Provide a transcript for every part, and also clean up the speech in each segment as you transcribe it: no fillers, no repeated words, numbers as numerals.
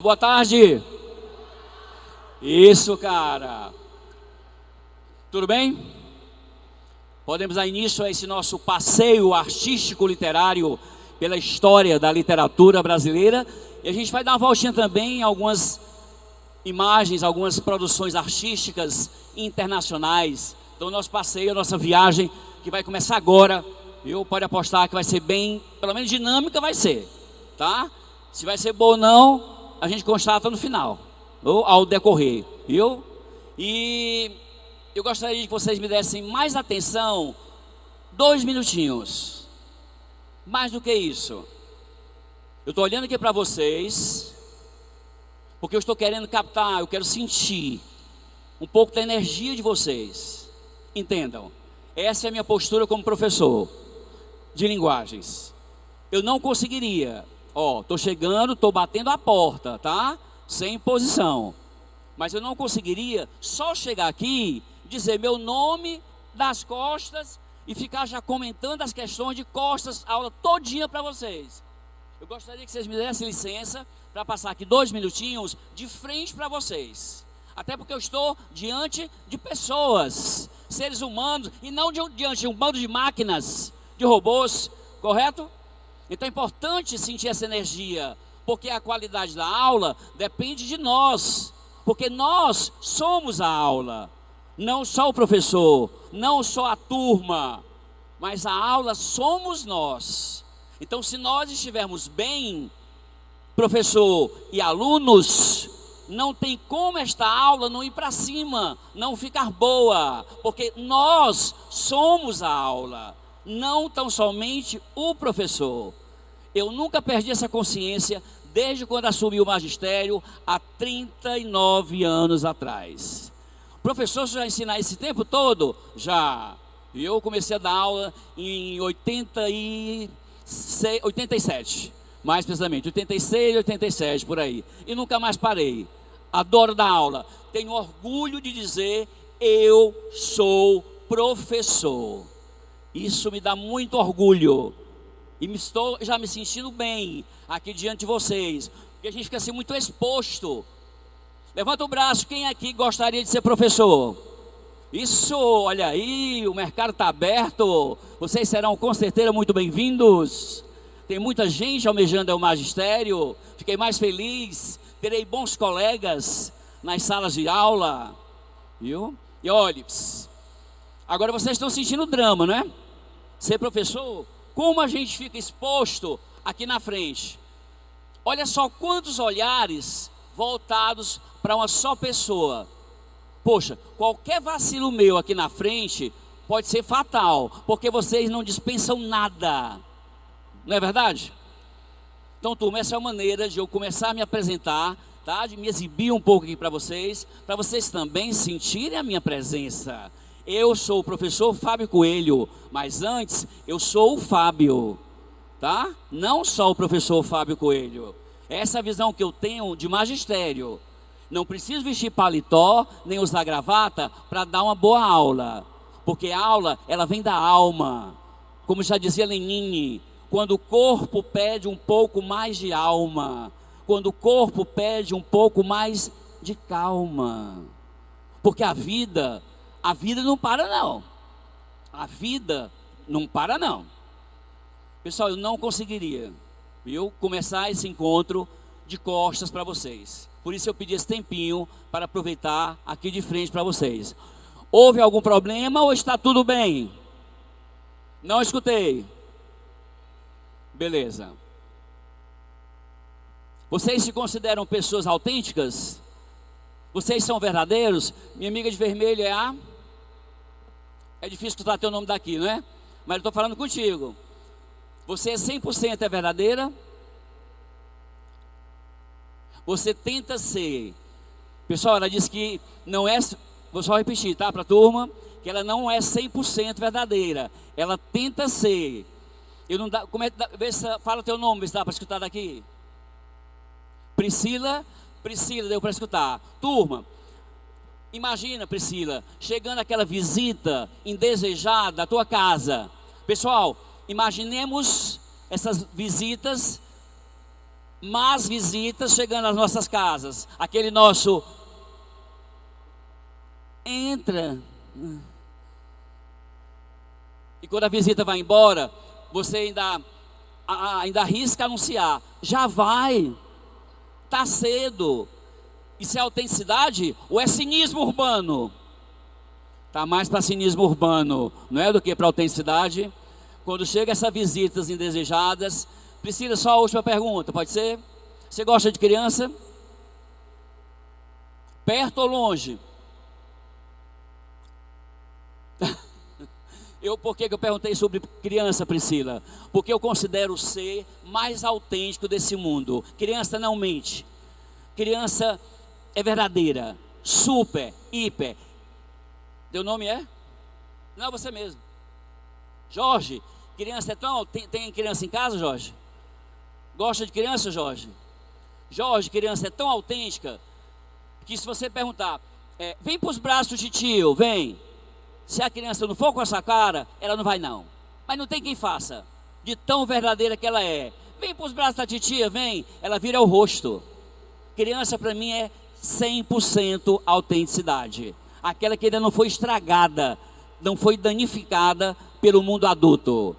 Boa tarde. Isso, cara. Tudo bem? Podemos dar início a esse nosso passeio artístico literário pela história da literatura brasileira. E a gente vai dar uma voltinha também em algumas imagens, algumas produções artísticas internacionais. Então, nosso passeio, a nossa viagem, que vai começar agora. Pode apostar que vai ser bem, pelo menos dinâmica vai ser, tá? Se vai ser bom ou não, a gente constata no final, ou ao decorrer, viu? E eu gostaria que vocês me dessem mais atenção, 2 minutinhos, mais do que isso. Eu estou olhando aqui para vocês, porque eu estou querendo captar, eu quero sentir um pouco da energia de vocês. Entendam, essa é a minha postura como professor de linguagens. Eu não conseguiria... estou chegando, estou batendo a porta, tá? Sem imposição. Mas eu não conseguiria só chegar aqui, dizer meu nome das costas e ficar já comentando as questões de costas, a aula todinha para vocês. Eu gostaria que vocês me dessem licença para passar aqui 2 minutinhos de frente para vocês. Até porque eu estou diante de pessoas, seres humanos, e não diante de um bando de máquinas, de robôs, correto? Então é importante sentir essa energia, porque a qualidade da aula depende de nós, porque nós somos a aula, não só o professor, não só a turma, mas a aula somos nós. Então, se nós estivermos bem, professor e alunos, não tem como esta aula não ir para cima, não ficar boa, porque nós somos a aula, não tão somente o professor. Eu nunca perdi essa consciência desde quando assumi o magistério há 39 anos atrás. Professor, você já ensina esse tempo todo? Já. Eu comecei a dar aula em 87, mais precisamente, 86, 87, por aí. E nunca mais parei. Adoro dar aula. Tenho orgulho de dizer, eu sou professor. Isso me dá muito orgulho. E estou já me sentindo bem aqui diante de vocês, porque a gente fica assim muito exposto. Levanta o braço, quem aqui gostaria de ser professor? Isso, olha aí, o mercado está aberto. Vocês serão com certeza muito bem-vindos. Tem muita gente almejando o magistério. Fiquei mais feliz, terei bons colegas nas salas de aula, viu? E olha, agora vocês estão sentindo drama, não é? Ser professor, como a gente fica exposto aqui na frente. Olha só quantos olhares voltados para uma só pessoa. Poxa, qualquer vacilo meu aqui na frente pode ser fatal, porque vocês não dispensam nada. Não é verdade? Então, turma, essa é a maneira de eu começar a me apresentar, tá? De me exibir um pouco aqui para vocês também sentirem a minha presença. Eu sou o professor Fábio Coelho, mas antes eu sou o Fábio, tá? Não só o professor Fábio Coelho. Essa é a visão que eu tenho de magistério. Não preciso vestir paletó, nem usar gravata para dar uma boa aula. Porque a aula, ela vem da alma. Como já dizia Lenine, quando o corpo pede um pouco mais de alma, quando o corpo pede um pouco mais de calma. Porque a vida não para não. A vida não para não. Pessoal, eu não conseguiria, viu, começar esse encontro de costas para vocês. Por isso eu pedi esse tempinho para aproveitar aqui de frente para vocês. Houve algum problema ou está tudo bem? Não escutei. Beleza. Vocês se consideram pessoas autênticas? Vocês são verdadeiros? Minha amiga de vermelho é a... É difícil escutar teu nome daqui, não é? Mas eu estou falando contigo. Você é 100% é verdadeira? Você tenta ser. Pessoal, ela disse que não é... Vou só repetir, tá? Para a turma. Que ela não é 100% verdadeira. Ela tenta ser. Eu não dá... Como é que dá... Fala teu nome, vê se dá para escutar daqui. Priscila, deu para escutar. Turma, imagina, Priscila, chegando aquela visita indesejada à tua casa. Pessoal, imaginemos essas visitas más visitas chegando às nossas casas. Aquele nosso entra. E quando a visita vai embora, você ainda arrisca anunciar: já vai, tá cedo. Isso é autenticidade ou é cinismo urbano? Tá mais para cinismo urbano, não é, do que para autenticidade. Quando chega essas visitas indesejadas, Priscila, só a última pergunta, pode ser? Você gosta de criança? Perto ou longe? Por que eu perguntei sobre criança, Priscila? Porque eu considero o ser mais autêntico desse mundo. Criança não mente. Criança é verdadeira, super, hiper. Teu nome é? Não, você mesmo. Jorge, criança é tão... Tem criança em casa, Jorge? Gosta de criança, Jorge? Jorge, criança é tão autêntica que se você perguntar, vem para os braços de tio, vem. Se a criança não for com essa cara, ela não vai não. Mas não tem quem faça. De tão verdadeira que ela é. Vem para os braços da titia, vem. Ela vira o rosto. Criança para mim é 100% autenticidade. Aquela que ainda não foi estragada, não foi danificada pelo mundo adulto.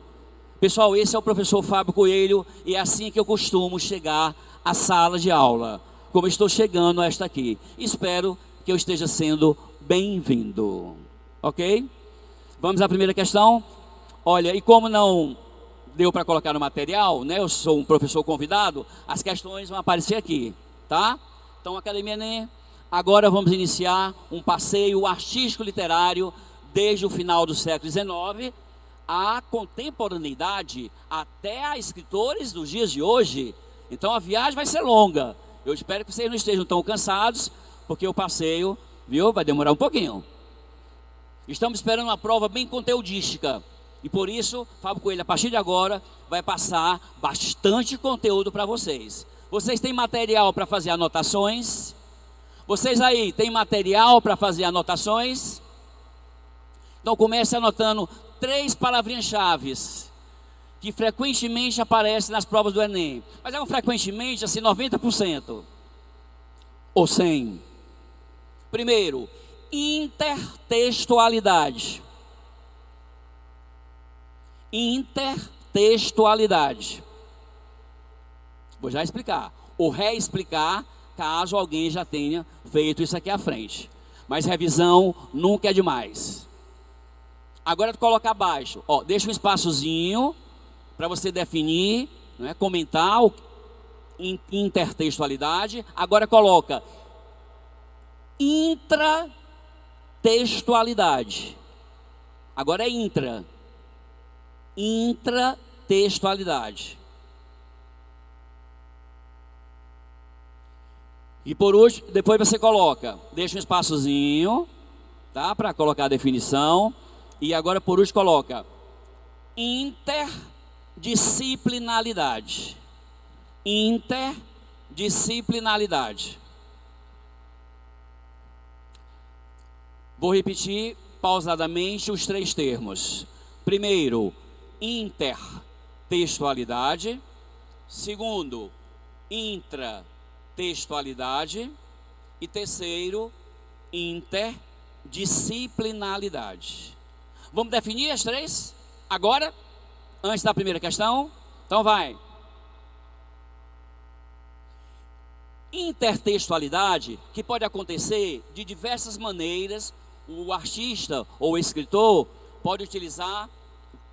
Pessoal, esse é o professor Fábio Coelho e é assim que eu costumo chegar à sala de aula, como eu estou chegando a esta aqui. Espero que eu esteja sendo bem-vindo. Ok? Vamos à primeira questão. Olha, e como não deu para colocar no material, né? Eu sou um professor convidado, as questões vão aparecer aqui, tá? Então, Academia Enem, agora vamos iniciar um passeio artístico literário desde o final do século XIX à contemporaneidade, até a escritores dos dias de hoje. Então a viagem vai ser longa. Eu espero que vocês não estejam tão cansados, porque o passeio, viu, vai demorar um pouquinho. Estamos esperando uma prova bem conteudística. E por isso, Fábio Coelho, a partir de agora, vai passar bastante conteúdo para vocês. Vocês têm material para fazer anotações? Vocês aí, têm material para fazer anotações? Então comece anotando 3 palavrinhas-chave que frequentemente aparecem nas provas do Enem. Mas é um frequentemente, assim, 90%. Ou 100%. Primeiro, intertextualidade. Intertextualidade. Vou já explicar. Ou reexplicar, caso alguém já tenha feito isso aqui à frente. Mas revisão nunca é demais. Agora tu coloca abaixo. Ó, deixa um espaçozinho para você definir, né, comentar intertextualidade. Agora coloca intratextualidade. Agora é intratextualidade. E por último, depois você coloca, deixa um espaçozinho, tá, para colocar a definição. E agora por último coloca interdisciplinaridade. Interdisciplinaridade. Vou repetir pausadamente os 3 termos. Primeiro, intertextualidade. Segundo, intratextualidade. E terceiro, interdisciplinaridade. Vamos definir as 3 agora, antes da primeira questão? Então vai. Intertextualidade, que pode acontecer de diversas maneiras. O artista ou o escritor pode utilizar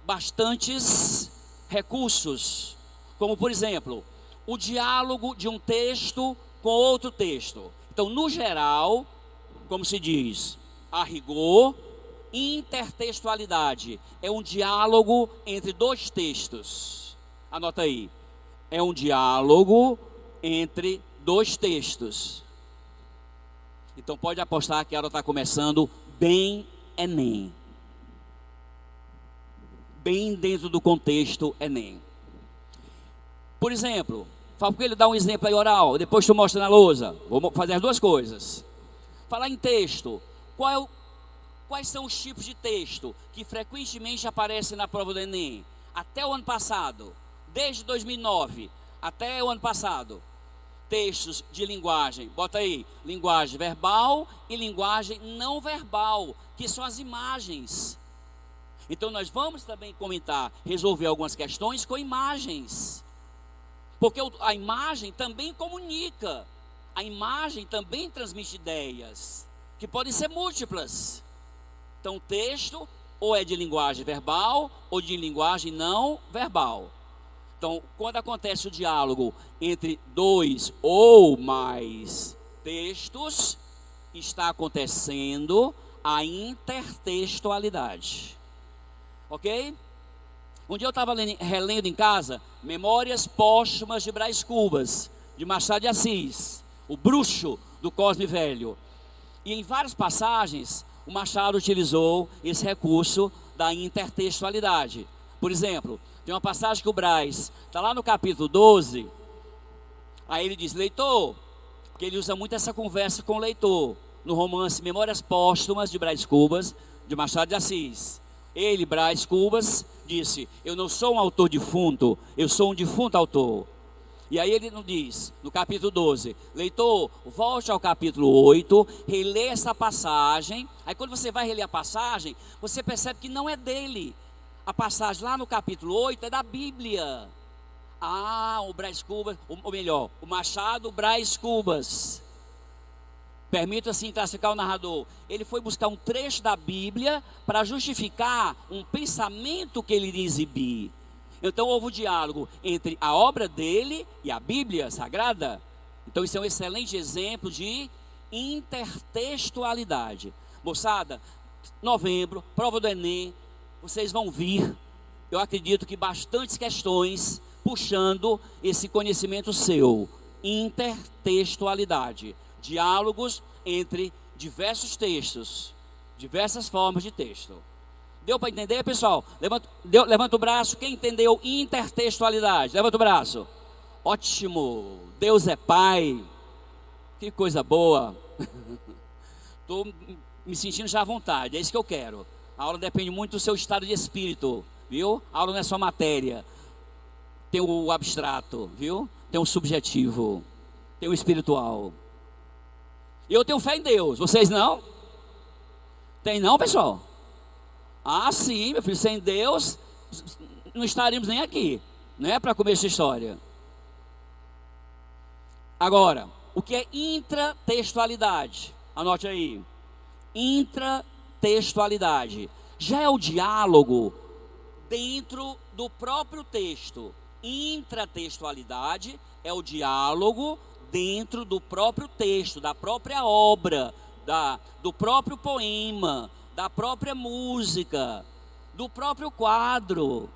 bastantes recursos, como por exemplo, o diálogo de um texto com outro texto. Então, no geral, como se diz, a rigor, intertextualidade é um diálogo entre 2 textos. Anota aí. É um diálogo entre 2 textos. Então pode apostar que a aula está começando bem Enem. Bem dentro do contexto Enem. Por exemplo, Fábio Coelho dá um exemplo aí oral, depois tu mostra na lousa. Vou fazer as 2 coisas. Falar em texto. Quais são os tipos de texto que frequentemente aparecem na prova do Enem? Até o ano passado, desde 2009, até o ano passado, textos de linguagem, bota aí, linguagem verbal e linguagem não verbal, que são as imagens. Então nós vamos também comentar, resolver algumas questões com imagens, porque a imagem também comunica, a imagem também transmite ideias, que podem ser múltiplas. Então o texto ou é de linguagem verbal ou de linguagem não verbal. Então, quando acontece o diálogo entre dois ou mais textos, está acontecendo a intertextualidade. Ok? Um dia eu estava relendo em casa Memórias Póstumas de Brás Cubas, de Machado de Assis, o bruxo do Cosme Velho. E em várias passagens, o Machado utilizou esse recurso da intertextualidade. Por exemplo, tem uma passagem que o Brás está lá no capítulo 12, aí ele diz, leitor, porque ele usa muito essa conversa com o leitor, no romance Memórias Póstumas de Brás Cubas, de Machado de Assis. Ele, Brás Cubas, disse, eu não sou um autor defunto, eu sou um defunto autor. E aí ele nos diz, no capítulo 12, leitor, volte ao capítulo 8, relê essa passagem. Aí quando você vai reler a passagem, você percebe que não é dele. A passagem lá no capítulo 8 é da Bíblia. O Brás Cubas, ou melhor, o Machado Brás Cubas, permita assim classificar o narrador, ele foi buscar um trecho da Bíblia para justificar um pensamento que ele iria exibir. Então houve um diálogo entre a obra dele e a Bíblia Sagrada. Então isso é um excelente exemplo de intertextualidade. Moçada, novembro, prova do Enem, vocês vão vir, eu acredito que bastantes questões puxando esse conhecimento seu. Intertextualidade, diálogos entre diversos textos, diversas formas de texto. Deu para entender, pessoal? Levanta o braço, quem entendeu intertextualidade? Levanta o braço. Ótimo, Deus é Pai, que coisa boa. Estou me sentindo já à vontade, é isso que eu quero. A aula depende muito do seu estado de espírito, viu? A aula não é só matéria. Tem o abstrato, viu? Tem o subjetivo, tem o espiritual. E eu tenho fé em Deus, vocês não? Tem não, pessoal? Sim, meu filho, sem Deus não estaríamos nem aqui, não é para comer essa história. Agora, o que é intratextualidade? Anote aí. Intratextualidade já é o diálogo dentro do próprio texto. Intratextualidade é o diálogo dentro do próprio texto, da própria obra, do próprio poema, da própria música, do próprio quadro,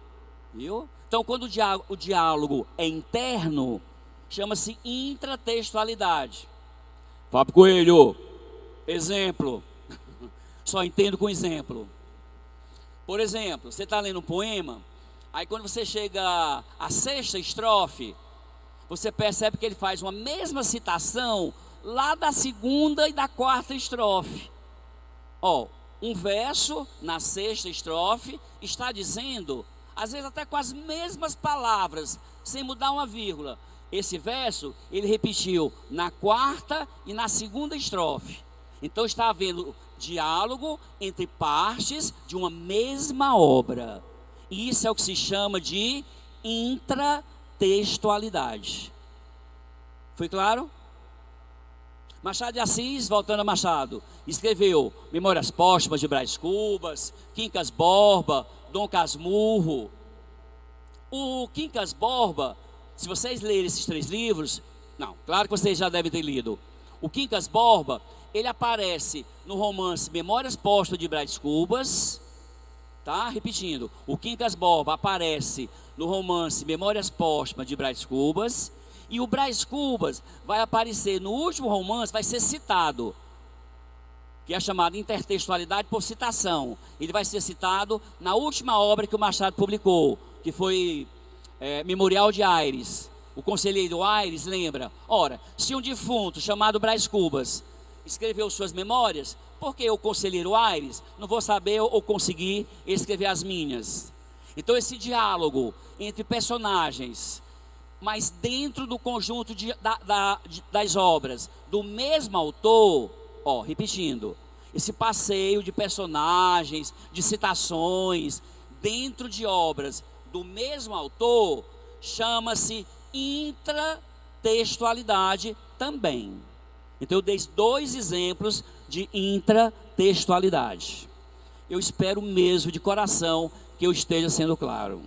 viu? Então, quando o diálogo é interno, chama-se intratextualidade. Fábio Coelho, exemplo. Só entendo com exemplo. Por exemplo, você está lendo um poema, aí quando você chega à sexta estrofe, você percebe que ele faz uma mesma citação lá da segunda e da quarta estrofe. Um verso na sexta estrofe está dizendo, às vezes até com as mesmas palavras, sem mudar uma vírgula. Esse verso ele repetiu na quarta e na segunda estrofe. Então está havendo diálogo entre partes de uma mesma obra. Isso é o que se chama de intratextualidade. Foi claro? Machado de Assis, voltando a Machado, escreveu Memórias Póstumas de Brás Cubas, Quincas Borba, Dom Casmurro. O Quincas Borba, se vocês lerem esses 3 livros, não, claro que vocês já devem ter lido. O Quincas Borba, ele aparece no romance Memórias Póstumas de Brás Cubas, tá? Repetindo, o Quincas Borba aparece no romance Memórias Póstumas de Brás Cubas, e o Brás Cubas vai aparecer no último romance, vai ser citado, que é chamado intertextualidade por citação. Ele vai ser citado na última obra que o Machado publicou, que foi Memorial de Aires. O conselheiro Aires lembra, ora, se um defunto chamado Brás Cubas escreveu suas memórias, por que o conselheiro Aires não vou saber ou conseguir escrever as minhas? Então esse diálogo entre personagens mas dentro do conjunto das obras do mesmo autor, repetindo, esse passeio de personagens, de citações, dentro de obras do mesmo autor, chama-se intratextualidade também. Então eu dei 2 exemplos de intratextualidade. Eu espero mesmo de coração que eu esteja sendo claro.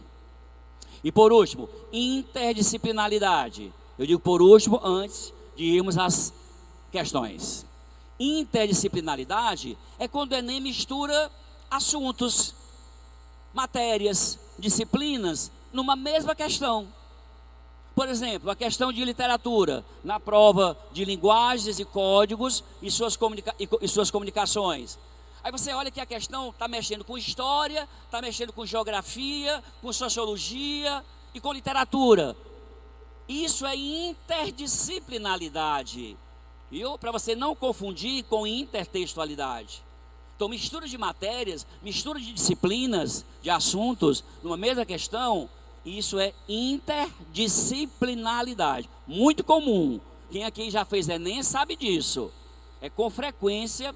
E por último, interdisciplinaridade. Eu digo por último antes de irmos às questões. Interdisciplinaridade é quando o Enem mistura assuntos, matérias, disciplinas numa mesma questão. Por exemplo, a questão de literatura, na prova de linguagens e códigos e suas comunicações. Aí você olha que a questão está mexendo com história, está mexendo com geografia, com sociologia e com literatura. Isso é interdisciplinaridade. Viu? Para você não confundir com intertextualidade. Então, mistura de matérias, mistura de disciplinas, de assuntos, numa mesma questão, isso é interdisciplinaridade. Muito comum. Quem aqui já fez Enem sabe disso. É com frequência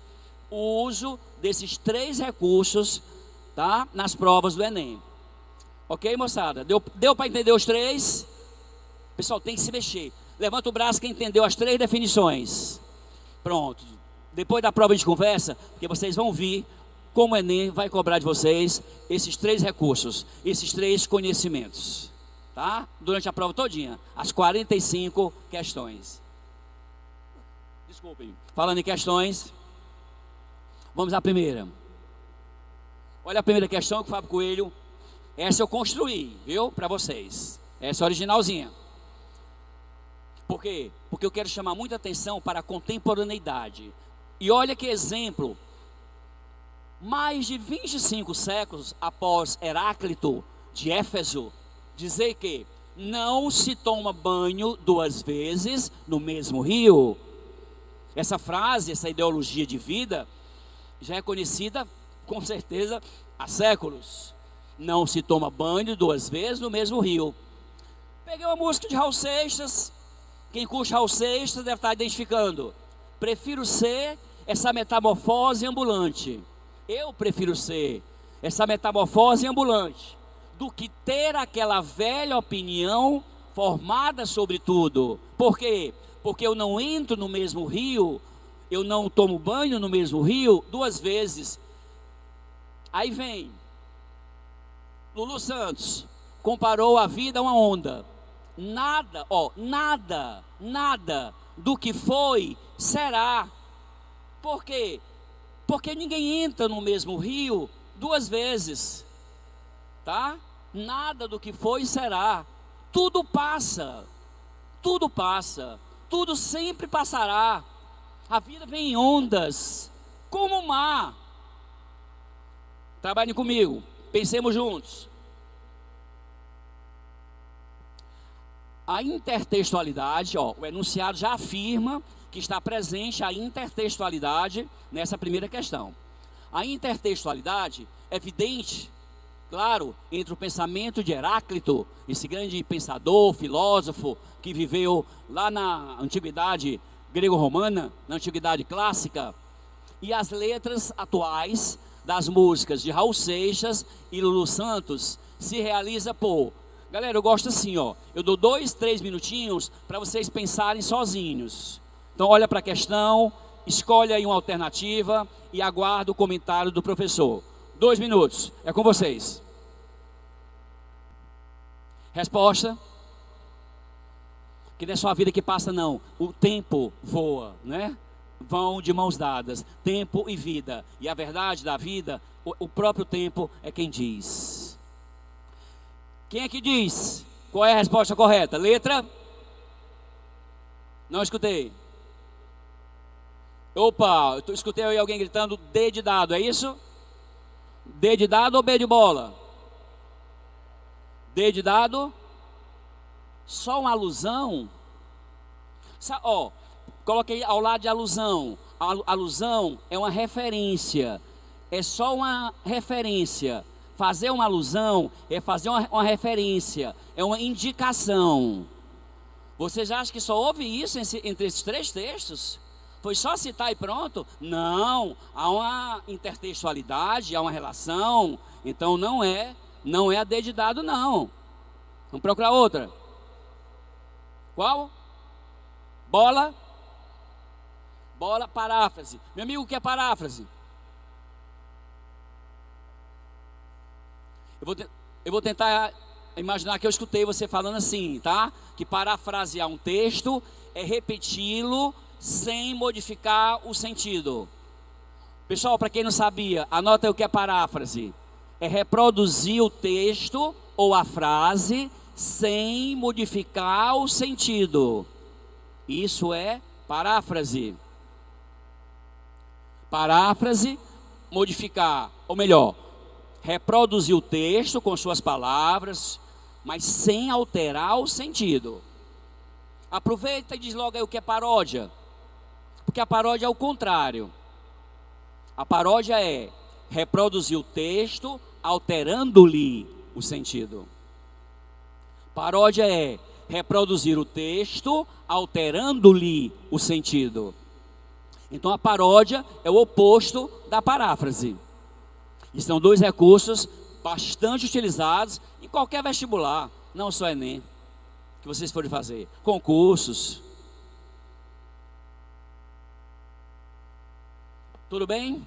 o uso desses 3 recursos, tá? Nas provas do Enem. Ok, moçada? Deu para entender os 3? Pessoal, tem que se mexer. Levanta o braço quem entendeu as 3 definições. Pronto. Depois da prova de conversa, porque vocês vão ver como o Enem vai cobrar de vocês esses 3 recursos, esses 3 conhecimentos, tá? Durante a prova todinha, as 45 questões. Desculpem. Falando em questões, vamos à primeira. Olha a primeira questão que o Fábio Coelho, essa eu construí, viu? Para vocês. Essa é originalzinha. Por quê? Porque eu quero chamar muita atenção para a contemporaneidade. E olha que exemplo. Mais de 25 séculos após Heráclito de Éfeso dizer que não se toma banho 2 vezes no mesmo rio. Essa frase, essa ideologia de vida já é conhecida com certeza há séculos. Não se toma banho 2 vezes no mesmo rio. Peguei uma música de Raul Seixas. Quem curte Raul Seixas deve estar identificando. Prefiro ser essa metamorfose ambulante. Eu prefiro ser essa metamorfose ambulante do que ter aquela velha opinião formada sobre tudo. Por quê? Porque eu não entro no mesmo rio, eu não tomo banho no mesmo rio 2 vezes. Aí vem Lulu Santos, comparou a vida a uma onda. Nada do que foi será. Por quê? Porque ninguém entra no mesmo rio 2 vezes, tá? Nada do que foi será. Tudo passa, tudo sempre passará. A vida vem em ondas, como o mar. Trabalhem comigo, pensemos juntos. A intertextualidade, o enunciado já afirma que está presente a intertextualidade nessa primeira questão. A intertextualidade é evidente, claro, entre o pensamento de Heráclito, esse grande pensador, filósofo, que viveu lá na antiguidade grego-romana, na antiguidade clássica, e as letras atuais das músicas de Raul Seixas e Lulu Santos se realiza por... Galera, eu gosto assim, eu dou 2, 3 minutinhos para vocês pensarem sozinhos. Então olha para a questão, escolhe aí uma alternativa e aguarda o comentário do professor. 2 minutos, é com vocês. Resposta? Que não é só a vida que passa não, o tempo voa, né? Vão de mãos dadas, tempo e vida. E a verdade da vida, o próprio tempo é quem diz. Quem é que diz? Qual é a resposta correta? Letra? Não escutei. Opa, eu escutei aí alguém gritando D de dado, é isso? D de dado ou B de bola? D de dado? Só uma alusão? Coloquei ao lado de alusão. Alusão é uma referência. É só uma referência. Fazer uma alusão é fazer uma referência, é uma indicação, Você já acha que só houve isso entre esses três textos? Foi só citar e pronto? Não, há uma intertextualidade, há uma relação. Então não é a D de dado, não. Vamos procurar outra. Qual? Bola, paráfrase. Meu amigo, o que é paráfrase? Eu vou tentar imaginar que eu escutei você falando assim, tá? Que parafrasear um texto é repeti-lo sem modificar o sentido. Pessoal, para quem não sabia, anota aí o que é paráfrase. É reproduzir o texto ou a frase sem modificar o sentido. Isso é paráfrase. Paráfrase, modificar, ou melhor, reproduzir o texto com suas palavras, mas sem alterar o sentido. Aproveita e diz logo aí o que é paródia. Porque a paródia é o contrário. A paródia é reproduzir o texto, alterando-lhe o sentido. Paródia é reproduzir o texto, alterando-lhe o sentido. Então a paródia é o oposto da paráfrase. E são dois recursos bastante utilizados em qualquer vestibular, não só Enem, que vocês forem fazer, concursos. Tudo bem?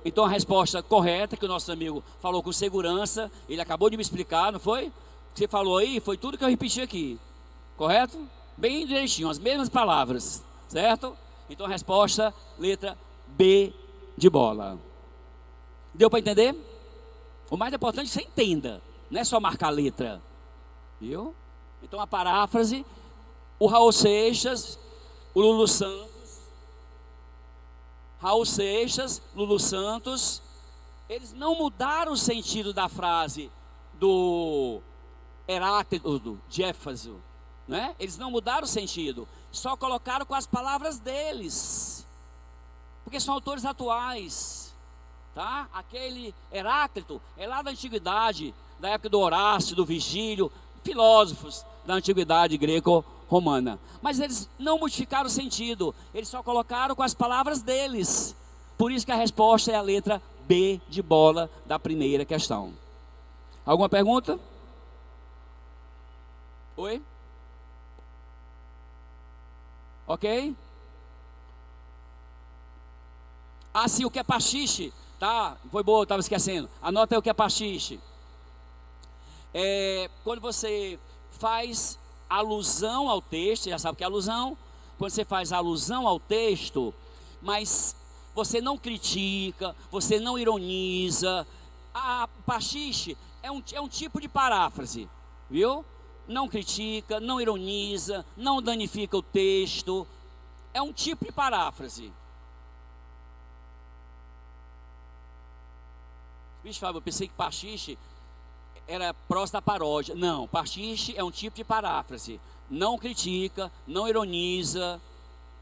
Então a resposta correta, que o nosso amigo falou com segurança, ele acabou de me explicar, não foi? O que você falou aí foi tudo que eu repeti aqui, correto? Bem direitinho, as mesmas palavras, certo? Então a resposta, letra B de bola. Deu para entender? O mais importante é que você entenda, não é só marcar a letra, viu? Então a paráfrase, o Raul Seixas, o Lulu Santos, eles não mudaram o sentido da frase do Heráclito, de Éfaso, né? Eles não mudaram o sentido, só colocaram com as palavras deles, porque são autores atuais, tá? Aquele Heráclito é lá da antiguidade, da época do Horácio, do Virgílio, filósofos da antiguidade greco-romana. Mas eles não modificaram o sentido, eles só colocaram com as palavras deles. Por isso que a resposta é a letra B de bola da primeira questão. Alguma pergunta? Oi? Ok? Ah, sim, o que é pastiche? Tá, foi boa, eu estava esquecendo. Anota aí o que é pastiche. Quando você faz alusão ao texto, já sabe o que é alusão? Quando você faz alusão ao texto, mas você não critica, você não ironiza. A pastiche é um tipo de paráfrase, viu? Não critica, não ironiza, não danifica o texto. É um tipo de paráfrase. Bicho, Fábio, eu pensei que pastiche era próximo da paródia. Não, pastiche é um tipo de paráfrase. Não critica, não ironiza,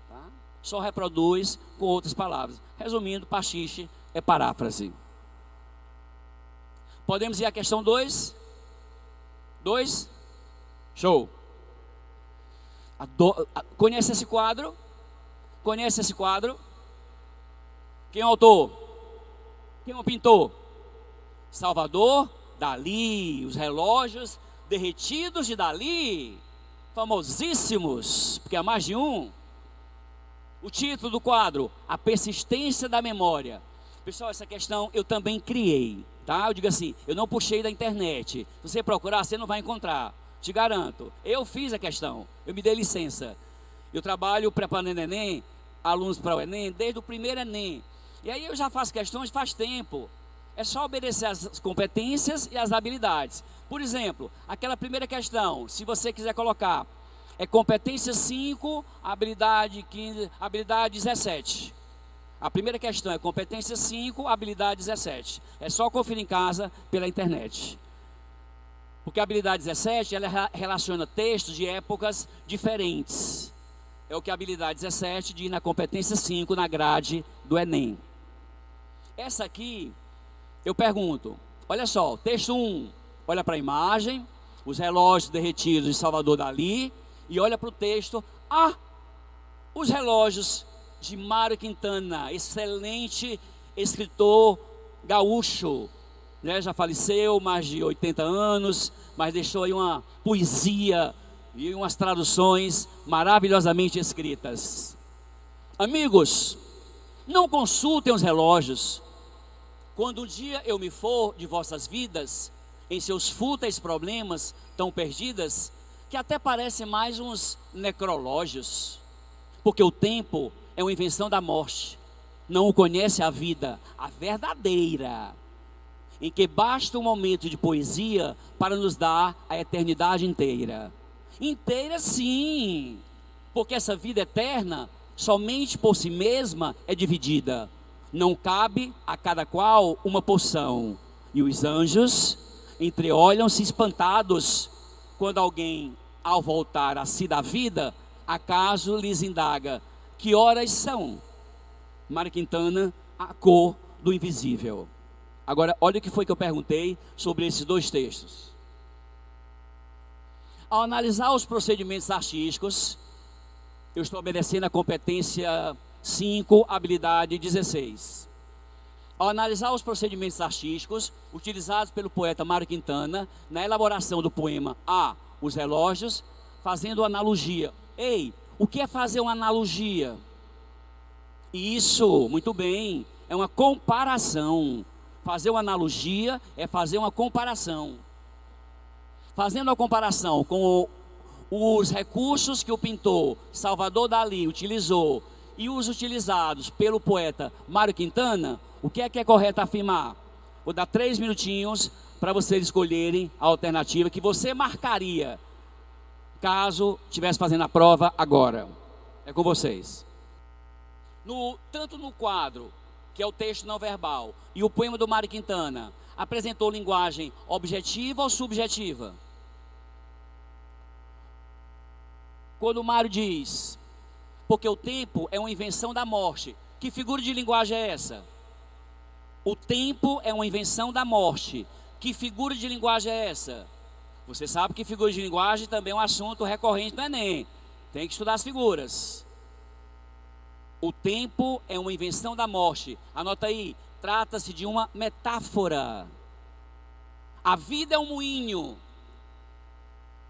tá? Só reproduz com outras palavras. Resumindo, pastiche é paráfrase. Podemos ir à questão 2? 2? Show. Conhece esse quadro? Conhece esse quadro? Quem é o autor? Quem é o pintor? Salvador Dalí, os relógios derretidos de Dalí, famosíssimos, porque há mais de um. O título do quadro, A Persistência da Memória. Pessoal, essa questão eu também criei, tá? Eu digo assim, eu não puxei da internet. Se você procurar, você não vai encontrar, te garanto. Eu fiz a questão, eu me dei licença. Eu trabalho preparando o Enem, alunos para o Enem, desde o primeiro Enem. E aí eu já faço questões faz tempo. É só obedecer as competências e as habilidades. Por exemplo, aquela primeira questão, se você quiser colocar, é competência 5, habilidade 15, habilidade 17. A primeira questão é competência 5, habilidade 17. É só conferir em casa pela internet. Porque a habilidade 17, ela relaciona textos de épocas diferentes. É o que a habilidade 17 diz na competência 5, na grade do Enem. Essa aqui, eu pergunto, olha só, texto 1, olha para a imagem, os relógios derretidos de Salvador Dalí, e olha para o texto, os relógios de Mário Quintana, excelente escritor gaúcho, né? Já faleceu, mais de 80 anos, mas deixou aí uma poesia e umas traduções maravilhosamente escritas. Amigos, não consultem os relógios. Quando um dia eu me for de vossas vidas, em seus fúteis problemas tão perdidas, que até parecem mais uns necrológios, porque o tempo é uma invenção da morte, não o conhece a vida, a verdadeira, em que basta um momento de poesia para nos dar a eternidade inteira. Inteira sim, porque essa vida eterna, somente por si mesma é dividida, não cabe a cada qual uma porção, e os anjos entreolham-se espantados, quando alguém, ao voltar a si da vida, acaso lhes indaga, que horas são? Mário Quintana, A Cor do Invisível. Agora, olha o que foi que eu perguntei sobre esses dois textos. Ao analisar os procedimentos artísticos, eu estou obedecendo a competência 5, habilidade 16. Ao analisar os procedimentos artísticos utilizados pelo poeta Mário Quintana na elaboração do poema Os Relógios, fazendo analogia. Ei, o que é fazer uma analogia? Isso, muito bem, é uma comparação. Fazer uma analogia é fazer uma comparação. Fazendo a comparação com os recursos que o pintor Salvador Dalí utilizou e os utilizados pelo poeta Mário Quintana, o que é correto afirmar? Vou dar 3 minutinhos para vocês escolherem a alternativa que você marcaria caso estivesse fazendo a prova agora. É com vocês. Tanto no quadro, que é o texto não verbal, e o poema do Mário Quintana, apresentou linguagem objetiva ou subjetiva? Quando o Mário diz, porque o tempo é uma invenção da morte, que figura de linguagem é essa? O tempo é uma invenção da morte, que figura de linguagem é essa? Você sabe que figura de linguagem também é um assunto recorrente no Enem, tem que estudar as figuras. O tempo é uma invenção da morte. Anota aí, trata-se de uma metáfora. A vida é um moinho.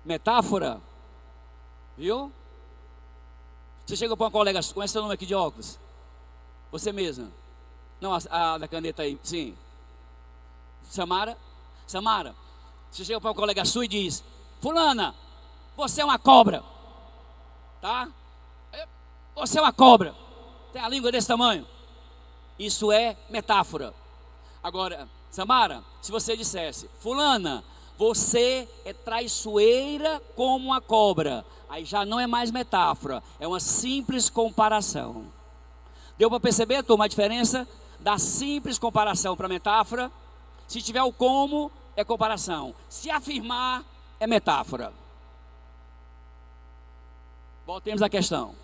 Metáfora. Viu? Você chegou para uma colega, com esse nome aqui de óculos? Você mesma? Não, a da caneta aí, sim. Samara, você chega para uma colega sua e diz, fulana, você é uma cobra. Tá? Você é uma cobra. Tem a língua desse tamanho. Isso é metáfora. Agora, Samara, se você dissesse, fulana, você é traiçoeira como uma cobra, aí já não é mais metáfora, é uma simples comparação. Deu para perceber, turma, a diferença da simples comparação para metáfora? Se tiver o como, é comparação. Se afirmar, é metáfora. Voltemos à questão.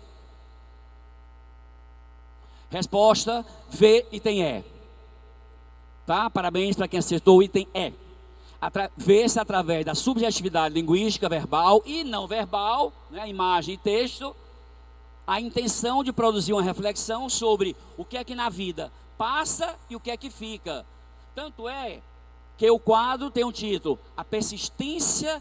Resposta, V, item E. Tá? Parabéns para quem acertou o item E. Vê-se através da subjetividade linguística, verbal e não verbal, né, imagem e texto, a intenção de produzir uma reflexão sobre o que é que na vida passa e o que é que fica. Tanto é que o quadro tem um título, A Persistência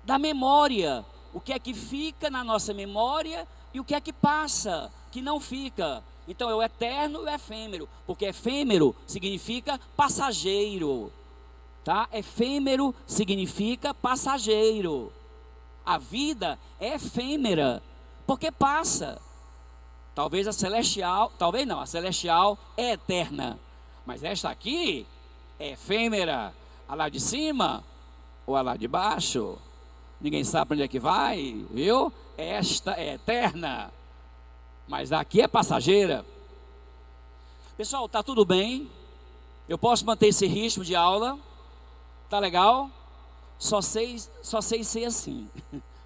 da Memória. O que é que fica na nossa memória e o que é que passa, que não fica. Então é o eterno e o efêmero, porque efêmero significa passageiro, tá? Efêmero significa passageiro. A vida é efêmera, porque passa. Talvez a celestial, talvez não, a celestial é eterna, mas esta aqui é efêmera. A lá de cima ou a lá de baixo, ninguém sabe para onde é que vai, viu? Esta é eterna, mas daqui é passageira. Pessoal, tá tudo bem? Eu posso manter esse ritmo de aula? Tá legal? Só sei ser assim.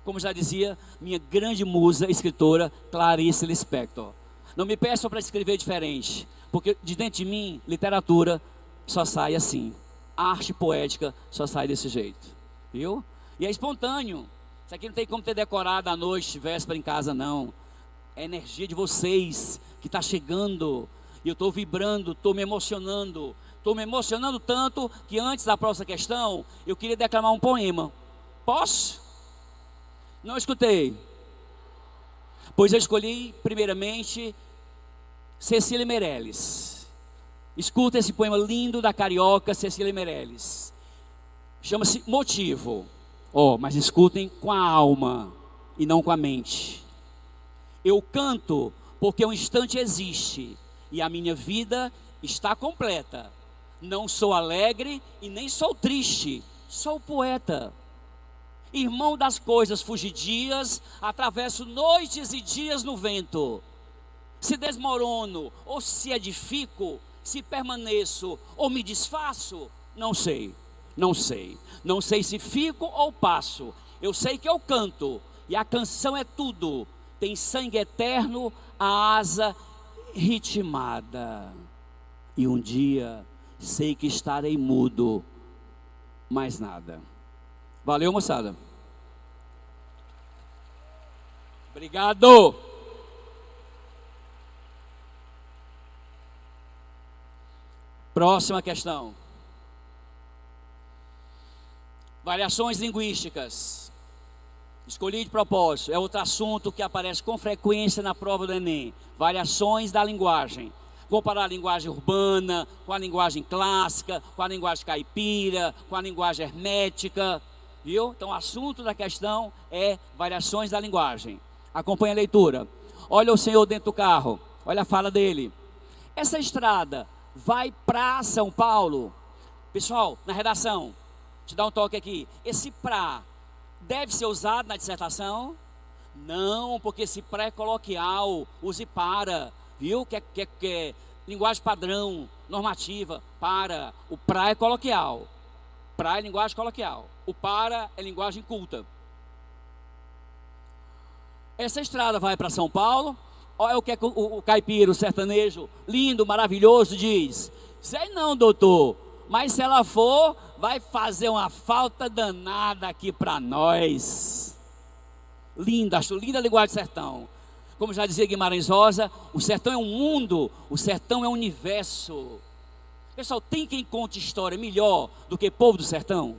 Como já dizia minha grande musa escritora Clarice Lispector. Não me peçam para escrever diferente, porque de dentro de mim, literatura só sai assim. Arte poética só sai desse jeito. viu? E é espontâneo. Isso aqui não tem como ter decorado à noite, véspera em casa, não. É a energia de vocês que está chegando. E eu estou vibrando, estou me emocionando. Estou me emocionando tanto que antes da próxima questão, eu queria declamar um poema. Posso? Não escutei. Pois eu escolhi primeiramente Cecília Meirelles. Escuta esse poema lindo da carioca Cecília Meirelles. Chama-se Motivo. Mas escutem com a alma e não com a mente. Eu canto porque um instante existe e a minha vida está completa. Não sou alegre e nem sou triste, sou poeta. Irmão das coisas fugidias, atravesso noites e dias no vento. Se desmorono ou se edifico, se permaneço ou me desfaço, não sei. Não sei se fico ou passo. Eu sei que eu canto e a canção é tudo. Tem sangue eterno, a asa ritmada. E um dia sei que estarei mudo, mais nada. Valeu, moçada. Obrigado. Próxima questão. Variações linguísticas. Escolhi de propósito. É outro assunto que aparece com frequência na prova do Enem. Variações da linguagem. Comparar a linguagem urbana com a linguagem clássica, com a linguagem caipira, com a linguagem hermética. Viu? Então o assunto da questão é variações da linguagem. Acompanhe a leitura. Olha o senhor dentro do carro. Olha a fala dele. Essa estrada vai para São Paulo. Pessoal, na redação, te dar um toque aqui. Esse pra deve ser usado na dissertação? Não, porque esse pra é coloquial. Use para, viu? Que é linguagem padrão, normativa. Para. O pra é coloquial. Pra é linguagem coloquial. O para é linguagem culta. Essa estrada vai para São Paulo. Olha o que o caipira, o sertanejo, lindo, maravilhoso, diz. Sei não, doutor, mas se ela for, vai fazer uma falta danada aqui para nós. Linda, acho linda a linguagem do sertão. Como já dizia Guimarães Rosa, o sertão é um mundo, o sertão é um universo. Pessoal, tem quem conte história melhor do que povo do sertão?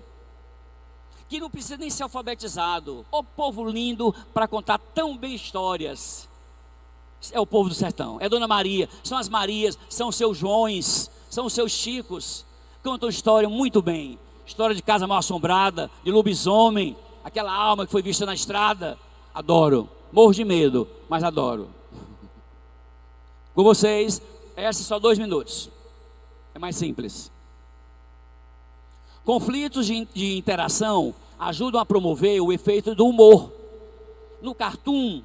Que não precisa nem ser alfabetizado. O povo lindo para contar tão bem histórias. É o povo do sertão, é Dona Maria, são as Marias, são os seus Joões, são os seus Chicos. Contam história muito bem. História de casa mal assombrada, de lobisomem, aquela alma que foi vista na estrada. Adoro, morro de medo, mas adoro. Com vocês, essa só 2 minutos. É mais simples. Conflitos de interação ajudam a promover o efeito do humor. No cartoon,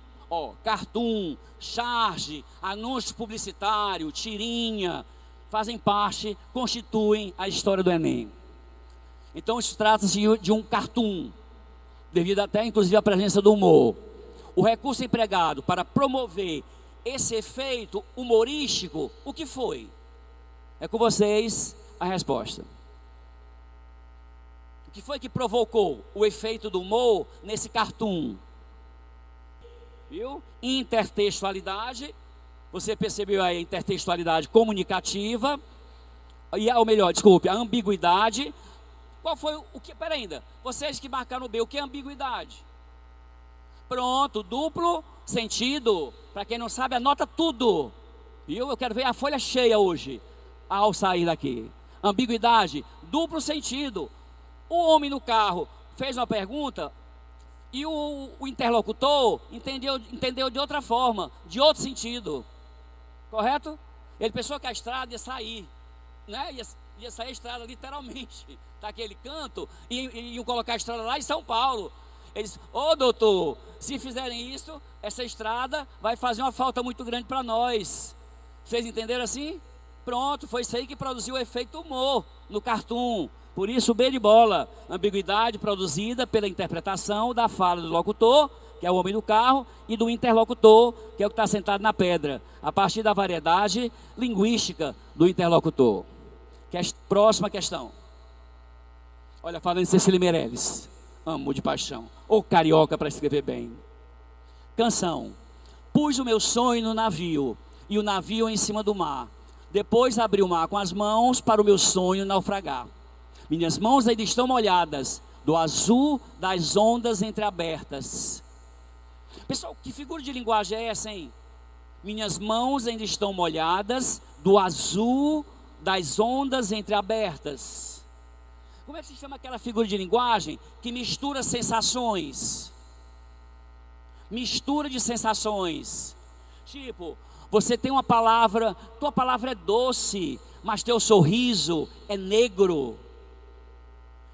cartoon, charge, anúncio publicitário, tirinha, fazem parte, constituem a história do Enem. Então isso trata-se de um cartoon, devido até inclusive à presença do humor. O recurso empregado para promover esse efeito humorístico, o que foi? É com vocês a resposta. O que foi que provocou o efeito do humor nesse cartoon? Viu? Intertextualidade. Você percebeu aí a intertextualidade comunicativa. A ambiguidade. Qual foi o que? Pera ainda. Vocês que marcaram B, o que é ambiguidade? Pronto, duplo sentido. Para quem não sabe, anota tudo. Viu? Eu quero ver a folha cheia hoje, ao sair daqui. Ambiguidade, duplo sentido. O homem no carro fez uma pergunta e o interlocutor entendeu de outra forma, de outro sentido. Correto? Ele pensou que a estrada ia sair, né? Ia sair a estrada literalmente daquele canto e iam colocar a estrada lá em São Paulo. Eles, doutor, se fizerem isso, essa estrada vai fazer uma falta muito grande para nós. Vocês entenderam assim? Pronto, foi isso aí que produziu o efeito humor no cartoon. Por isso, B de bola, ambiguidade produzida pela interpretação da fala do locutor, que é o homem do carro, e do interlocutor, que é o que está sentado na pedra, a partir da variedade linguística do interlocutor. Próxima questão. Olha, falando de Cecília Meirelles. amo de paixão. Ou carioca para escrever bem. Canção. Pus o meu sonho no navio, e o navio em cima do mar. Depois abri o mar com as mãos para o meu sonho naufragar. Minhas mãos ainda estão molhadas do azul das ondas entreabertas. Pessoal, que figura de linguagem é essa, hein? Minhas mãos ainda estão molhadas do azul das ondas entreabertas. Como é que se chama aquela figura de linguagem que mistura sensações? Mistura de sensações. Tipo, você tem uma palavra, tua palavra é doce, mas teu sorriso é negro.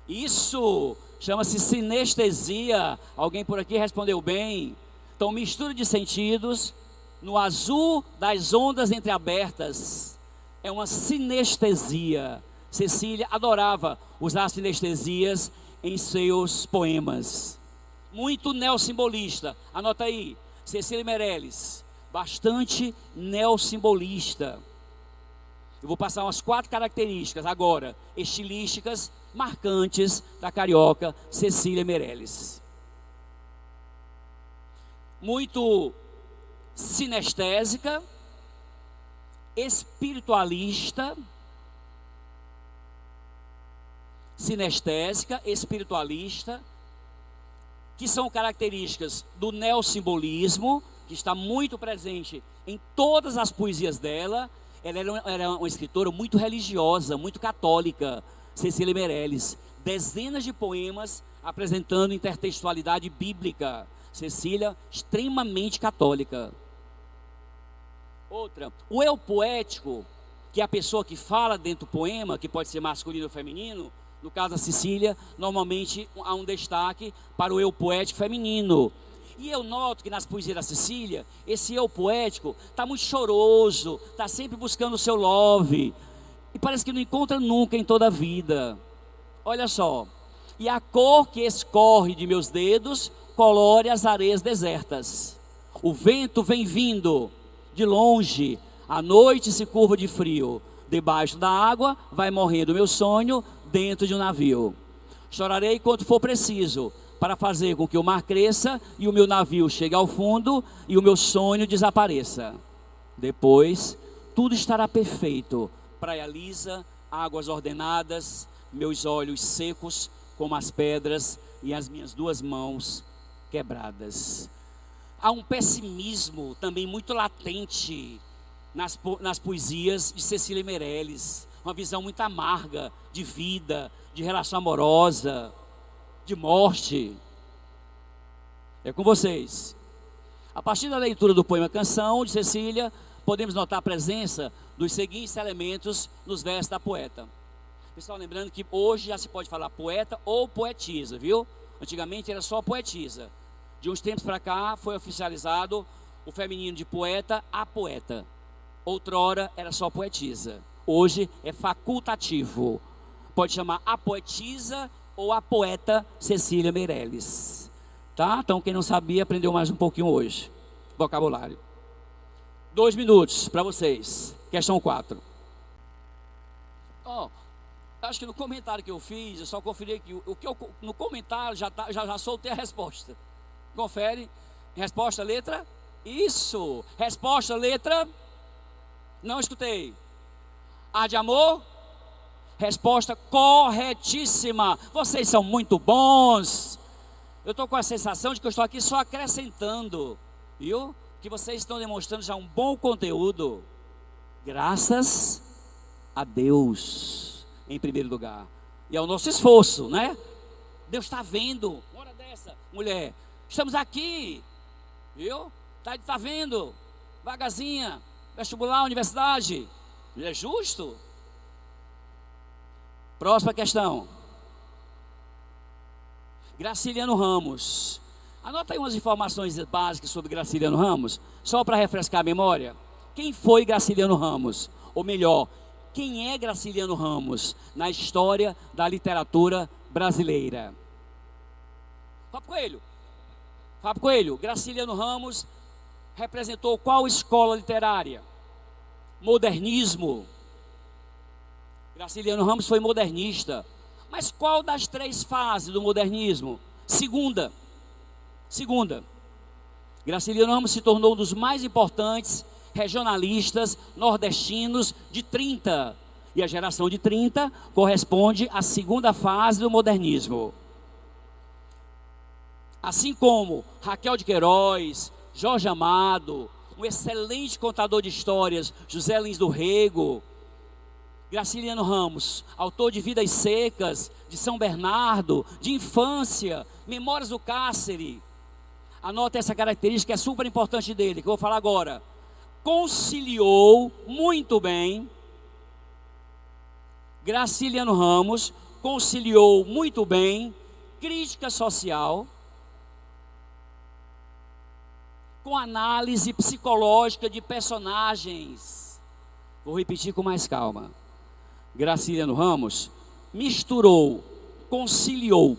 Isso chama-se sinestesia. Alguém por aqui respondeu bem. Então, mistura de sentidos no azul das ondas entreabertas. É uma sinestesia. Cecília adorava usar sinestesias em seus poemas. Muito neossimbolista. Anota aí, Cecília Meirelles, bastante neossimbolista. Eu vou passar umas 4 características agora, estilísticas, marcantes da carioca Cecília Meirelles. Muito sinestésica, espiritualista, que são características do neossimbolismo, que está muito presente em todas as poesias dela. Ela era uma escritora muito religiosa, muito católica, Cecília Meirelles. Dezenas de poemas apresentando intertextualidade bíblica. Cecília, extremamente católica. Outra, o eu poético, que é a pessoa que fala dentro do poema, que pode ser masculino ou feminino. No caso da Cecília, normalmente há um destaque para o eu poético feminino. E eu noto que nas poesias da Cecília, esse eu poético está muito choroso, está sempre buscando o seu love. E parece que não encontra nunca em toda a vida. Olha só. E a cor que escorre de meus dedos colore as areias desertas. O vento vem vindo de longe, a noite se curva de frio. Debaixo da água vai morrendo meu sonho dentro de um navio. Chorarei quanto for preciso para fazer com que o mar cresça e o meu navio chegue ao fundo e o meu sonho desapareça. Depois, tudo estará perfeito. Praia lisa, águas ordenadas, meus olhos secos como as pedras e as minhas 2 mãos quebradas. Há um pessimismo também muito latente nas poesias de Cecília Meirelles. Uma visão muito amarga de vida, de relação amorosa, de morte. É com vocês. A partir da leitura do poema Canção de Cecília, podemos notar a presença dos seguintes elementos nos versos da poeta. Pessoal, lembrando que hoje já se pode falar poeta ou poetisa, viu? Antigamente era só poetisa. De uns tempos para cá foi oficializado o feminino de poeta a poeta. Outrora era só poetisa. Hoje é facultativo. Pode chamar a poetisa ou a poeta Cecília Meirelles. Tá? Então quem não sabia aprendeu mais um pouquinho hoje. Vocabulário. 2 minutos para vocês. Questão 4. Acho que no comentário que eu fiz, eu só conferi que no comentário já soltei a resposta. Confere. Resposta, letra? Isso. Resposta, letra? Não escutei. A de amor? Resposta corretíssima. Vocês são muito bons. Eu estou com a sensação de que eu estou aqui só acrescentando. Viu? Que vocês estão demonstrando já um bom conteúdo. Graças a Deus, em primeiro lugar. E ao nosso esforço, né? Deus está vendo. Uma hora dessa, mulher, estamos aqui. Viu? Está vendo. Vagazinha. Vestibular, universidade. É justo? Próxima questão. Graciliano Ramos. Anota aí umas informações básicas sobre Graciliano Ramos, só para refrescar a memória. Quem foi Graciliano Ramos? Ou melhor, quem é Graciliano Ramos na história da literatura brasileira? Fábio Coelho, Graciliano Ramos representou qual escola literária? Modernismo. Graciliano Ramos foi modernista. Mas qual das 3 fases do modernismo? Segunda, Graciliano Ramos se tornou um dos mais importantes regionalistas nordestinos de 30. E a geração de 30 corresponde à segunda fase do modernismo. Assim como Raquel de Queiroz, Jorge Amado, um excelente contador de histórias, José Lins do Rego, Graciliano Ramos, autor de Vidas Secas, de São Bernardo, de Infância, Memórias do Cárcere. Anota essa característica que é super importante dele, que eu vou falar agora. Conciliou muito bem, Graciliano Ramos conciliou muito bem crítica social com análise psicológica de personagens. Vou repetir com mais calma. Graciliano Ramos misturou, conciliou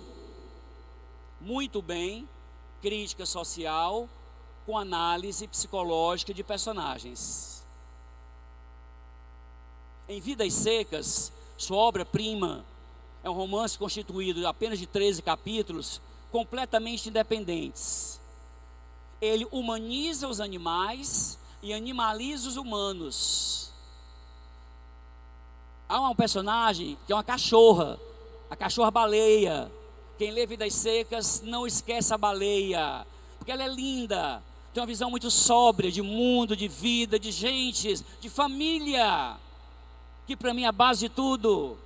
muito bem crítica social com análise psicológica de personagens. Em Vidas Secas, sua obra-prima, é um romance constituído apenas de 13 capítulos, completamente independentes. Ele humaniza os animais e animaliza os humanos. Há um personagem que é uma cachorra, a cachorra-baleia. Quem lê Vidas Secas não esquece a baleia, porque ela é linda, tem uma visão muito sóbria de mundo, de vida, de gentes, de família, que para mim é a base de tudo.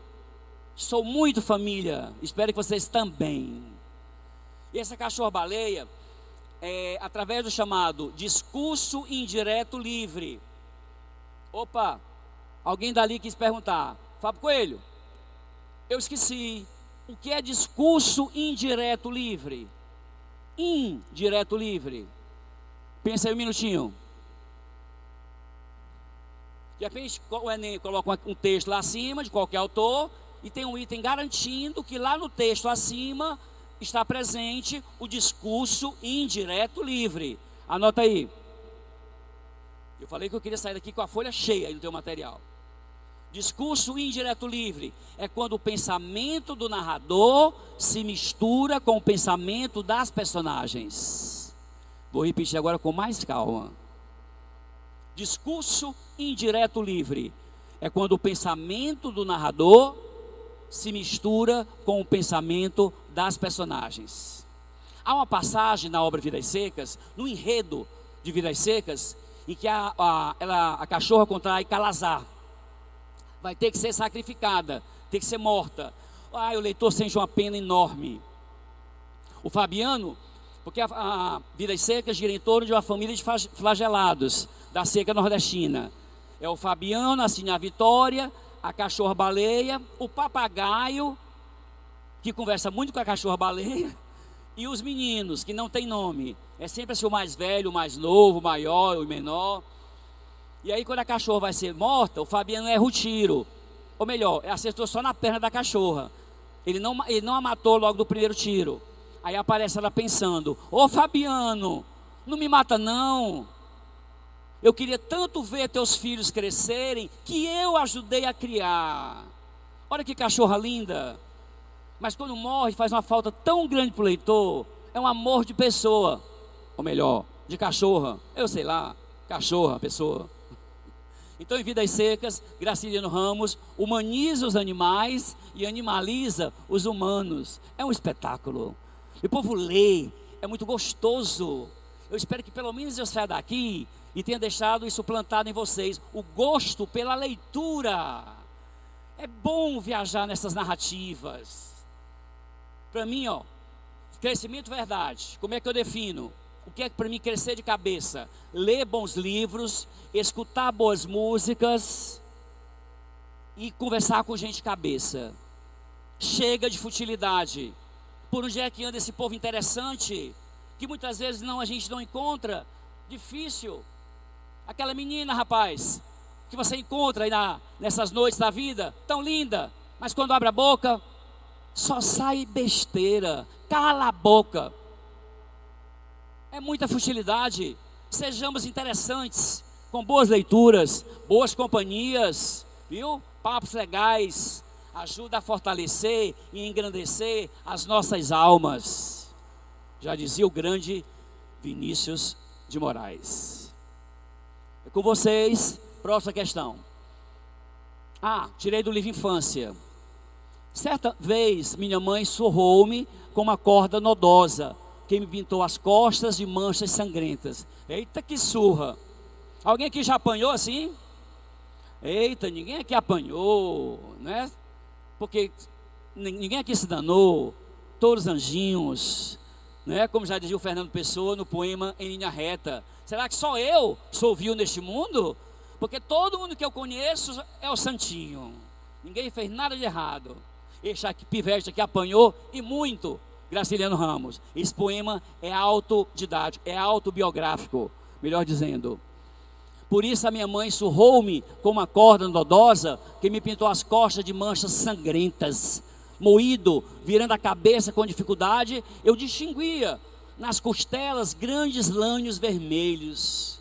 Sou muito família, espero que vocês também. E essa cachorra-baleia através do chamado discurso indireto livre. Opa, alguém dali quis perguntar, Fábio Coelho, eu esqueci, o que é discurso indireto livre? Indireto livre. Pensa aí um minutinho. De repente o Enem coloca um texto lá acima de qualquer autor e tem um item garantindo que lá no texto acima está presente o discurso indireto livre. Anota aí. Eu falei que eu queria sair daqui com a folha cheia aí no teu material. Discurso indireto livre é quando o pensamento do narrador se mistura com o pensamento das personagens. Vou repetir agora com mais calma. Discurso indireto livre é quando o pensamento do narrador se mistura com o pensamento das personagens. Há uma passagem na obra Vidas Secas, no enredo de Vidas Secas, em que a cachorra contrai calazar. Vai ter que ser sacrificada, tem que ser morta. O leitor sente uma pena enorme. O Fabiano, porque a Vidas Secas gira em torno de uma família de flagelados da seca nordestina. É o Fabiano, a Sinha Vitória, a cachorra-baleia, o papagaio, que conversa muito com a cachorra-baleia, e os meninos, que não tem nome. É sempre assim, o mais velho, o mais novo, o maior, o menor. E aí quando a cachorra vai ser morta, o Fabiano erra o tiro. Ou melhor, acertou só na perna da cachorra. Ele não a matou logo do primeiro tiro. Aí aparece ela pensando, ô Fabiano, não me mata não. Eu queria tanto ver teus filhos crescerem, que eu ajudei a criar. Olha que cachorra linda. Mas quando morre faz uma falta tão grande para o leitor. É um amor de pessoa. Ou melhor, de cachorra. Eu sei lá, cachorra, pessoa. Então em Vidas Secas, Graciliano Ramos humaniza os animais e animaliza os humanos. É um espetáculo. E o povo lê, é muito gostoso. Eu espero que pelo menos eu saia daqui e tenha deixado isso plantado em vocês, o gosto pela leitura. É bom viajar nessas narrativas. Para mim, crescimento verdade, como é que eu defino? O que é para mim crescer de cabeça? Ler bons livros, escutar boas músicas e conversar com gente de cabeça. Chega de futilidade. Por onde é que anda esse povo interessante, que muitas vezes a gente não encontra? Difícil. Aquela menina, rapaz, que você encontra aí nessas noites da vida, tão linda, mas quando abre a boca, só sai besteira. Cala a boca. É muita futilidade. Sejamos interessantes, com boas leituras, boas companhias, viu? Papos legais, ajuda a fortalecer e engrandecer as nossas almas. Já dizia o grande Vinícius de Moraes. É com vocês, próxima questão. Tirei do livro Infância. Certa vez, minha mãe surrou-me com uma corda nodosa, que me pintou as costas de manchas sangrentas. Eita, que surra! Alguém aqui já apanhou assim? Eita, ninguém aqui apanhou, né? Porque ninguém aqui se danou, todos anjinhos, né? Como já dizia o Fernando Pessoa no poema Em Linha Reta. Será que só eu sou vil neste mundo? Porque todo mundo que eu conheço é o santinho. Ninguém fez nada de errado. Esse pivete aqui apanhou e muito, Graciliano Ramos. Esse poema é autodidático, é autobiográfico, melhor dizendo. Por isso a minha mãe surrou-me com uma corda nodosa que me pintou as costas de manchas sangrentas. Moído, virando a cabeça com dificuldade, eu distinguia nas costelas grandes lânios vermelhos.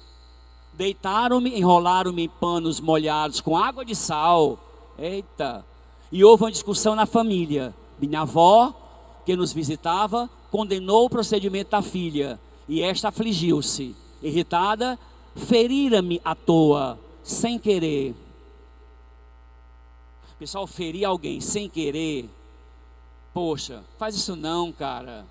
Deitaram-me, enrolaram-me em panos molhados com água de sal. Eita! E houve uma discussão na família. Minha avó, que nos visitava, condenou o procedimento da filha. E esta afligiu-se. Irritada, ferira-me à toa, sem querer. Pessoal, ferir alguém sem querer. Poxa, faz isso não, cara.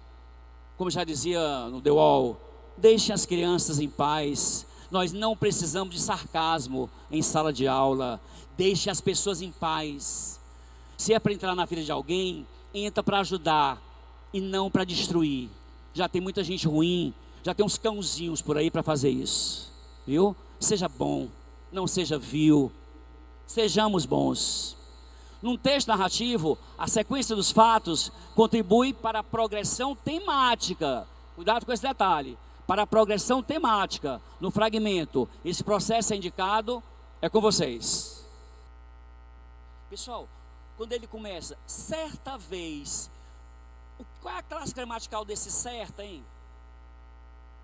Como já dizia no The Wall, deixem as crianças em paz. Nós não precisamos de sarcasmo em sala de aula. Deixe as pessoas em paz. Se é para entrar na vida de alguém, entra para ajudar e não para destruir. Já tem muita gente ruim, já tem uns cãozinhos por aí para fazer isso, viu? Seja bom, não seja vil, sejamos bons. Num texto narrativo, a sequência dos fatos contribui para a progressão temática. Cuidado com esse detalhe. Para a progressão temática no fragmento, esse processo é indicado, é com vocês. Pessoal, quando ele começa, certa vez, qual é a classe gramatical desse certa, hein?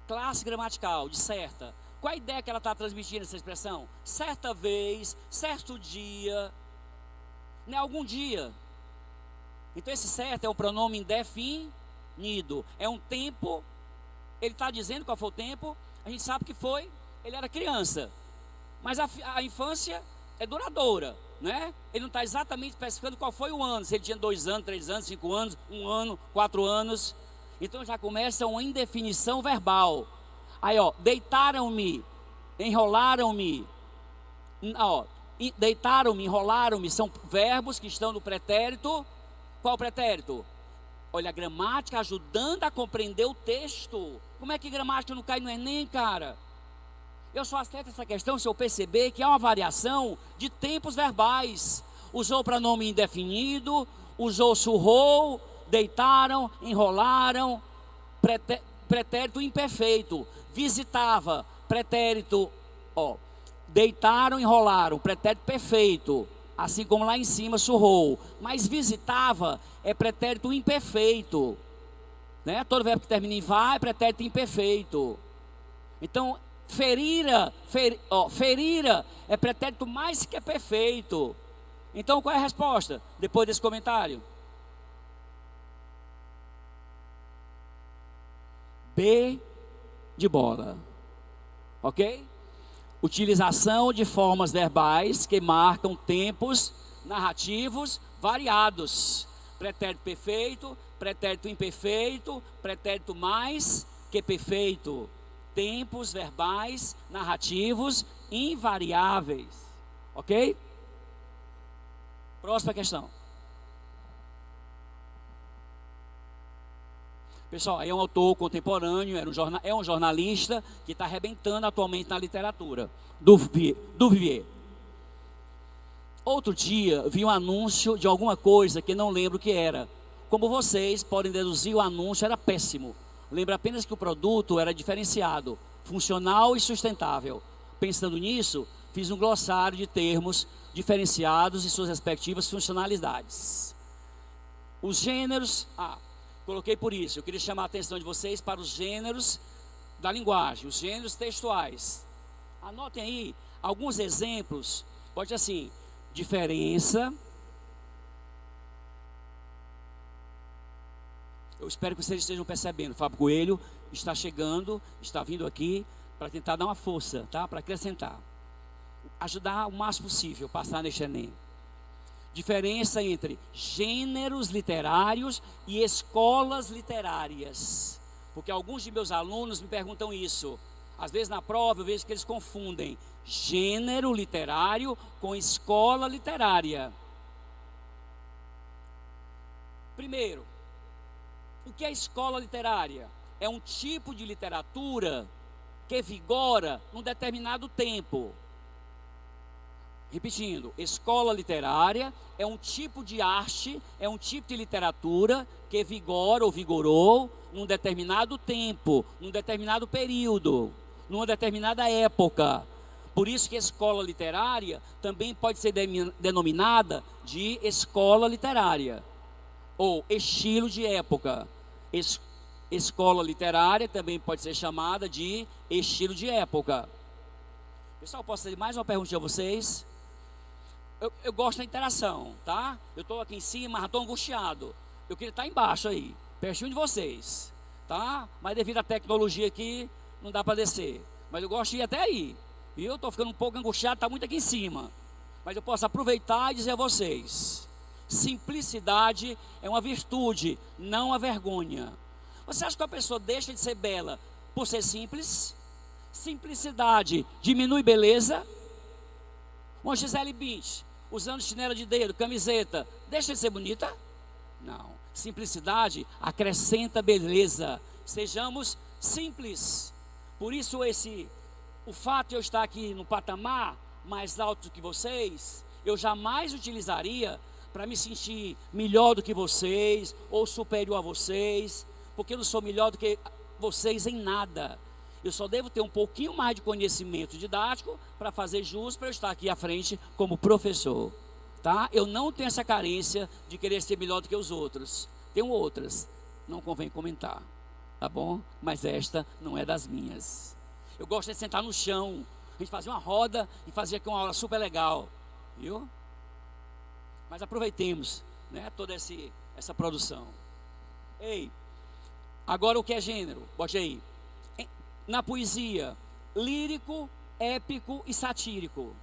Classe gramatical de certa. Qual a ideia que ela está transmitindo essa expressão? Certa vez, certo dia, não é algum dia. Então esse certo é um pronome indefinido, é um tempo. Ele está dizendo qual foi o tempo. A gente sabe que foi, ele era criança, mas a infância é duradoura, né? Ele não está exatamente especificando qual foi o ano, se ele tinha 2 anos, 3 anos, 5 anos, 1 ano, 4 anos. Então já começa uma indefinição verbal. Aí deitaram-me, enrolaram-me. Deitaram-me, enrolaram-me, são verbos que estão no pretérito. Qual o pretérito? Olha, a gramática ajudando a compreender o texto. Como é que gramática não cai no Enem, cara? Eu só acerto essa questão se eu perceber que há uma variação de tempos verbais. Usou pronome indefinido, usou surrou, deitaram, enrolaram, pretérito imperfeito. Visitava, pretérito, deitaram, enrolaram, pretérito perfeito. Assim como lá em cima surrou. Mas visitava é pretérito imperfeito, né? Todo verbo que termina em vá é pretérito imperfeito. Então ferira é pretérito mais que perfeito. Então qual é a resposta depois desse comentário? B de bola, ok? Utilização de formas verbais que marcam tempos narrativos variados. Pretérito perfeito, pretérito imperfeito, pretérito mais que perfeito. Tempos verbais narrativos invariáveis. Ok? Próxima questão. Pessoal, aí é um autor contemporâneo, é um jornalista que está arrebentando atualmente na literatura. Duvivier. Outro dia, vi um anúncio de alguma coisa que não lembro o que era. Como vocês podem deduzir, o anúncio era péssimo. Lembro apenas que o produto era diferenciado, funcional e sustentável. Pensando nisso, fiz um glossário de termos diferenciados e suas respectivas funcionalidades. Os gêneros... coloquei por isso, eu queria chamar a atenção de vocês para os gêneros da linguagem, os gêneros textuais. Anotem aí alguns exemplos, pode ser assim, diferença. espero que vocês estejam percebendo. Fábio Coelho está chegando, está vindo aqui para tentar dar uma força, tá? Para acrescentar, ajudar o máximo possível, passar neste Enem. Diferença entre gêneros literários e escolas literárias, porque alguns de meus alunos me perguntam isso. Às vezes na prova eu vejo que eles confundem gênero literário com escola literária. Primeiro, o que é escola literária? É um tipo de literatura que vigora num determinado tempo. Repetindo, escola literária é um tipo de arte, é um tipo de literatura que vigora ou vigorou num determinado tempo, num determinado período, numa determinada época. Por isso que escola literária também pode ser denominada de escola literária, ou estilo de época. Escola literária também pode ser chamada de estilo de época. Pessoal, posso fazer mais uma pergunta a vocês? Eu gosto da interação, tá? Eu estou aqui em cima, já estou angustiado. Eu queria estar embaixo aí, pertinho de vocês, tá? Mas devido à tecnologia aqui, não dá para descer. Mas eu gosto de ir até aí. E eu estou ficando um pouco angustiado, está muito aqui em cima. Mas eu posso aproveitar e dizer a vocês: simplicidade é uma virtude, não uma vergonha. Você acha que a pessoa deixa de ser bela por ser simples? Simplicidade diminui beleza? Uma Gisele Bündchen usando chinelo de dedo, camiseta, deixa de ser bonita? Não. Simplicidade acrescenta beleza. Sejamos simples. Por isso o fato de eu estar aqui no patamar mais alto que vocês, eu jamais utilizaria para me sentir melhor do que vocês ou superior a vocês, porque eu não sou melhor do que vocês em nada. Eu só devo ter um pouquinho mais de conhecimento didático para fazer jus para eu estar aqui à frente como professor, tá? Eu não tenho essa carência de querer ser melhor do que os outros. Tenho outras, não convém comentar, tá bom? Mas esta não é das minhas. Eu gosto de sentar no chão, a gente fazia uma roda e fazia aqui uma aula super legal, viu? Mas aproveitemos, né, toda essa produção. Ei, agora o que é gênero? Bote aí. Na poesia, lírico, épico e satírico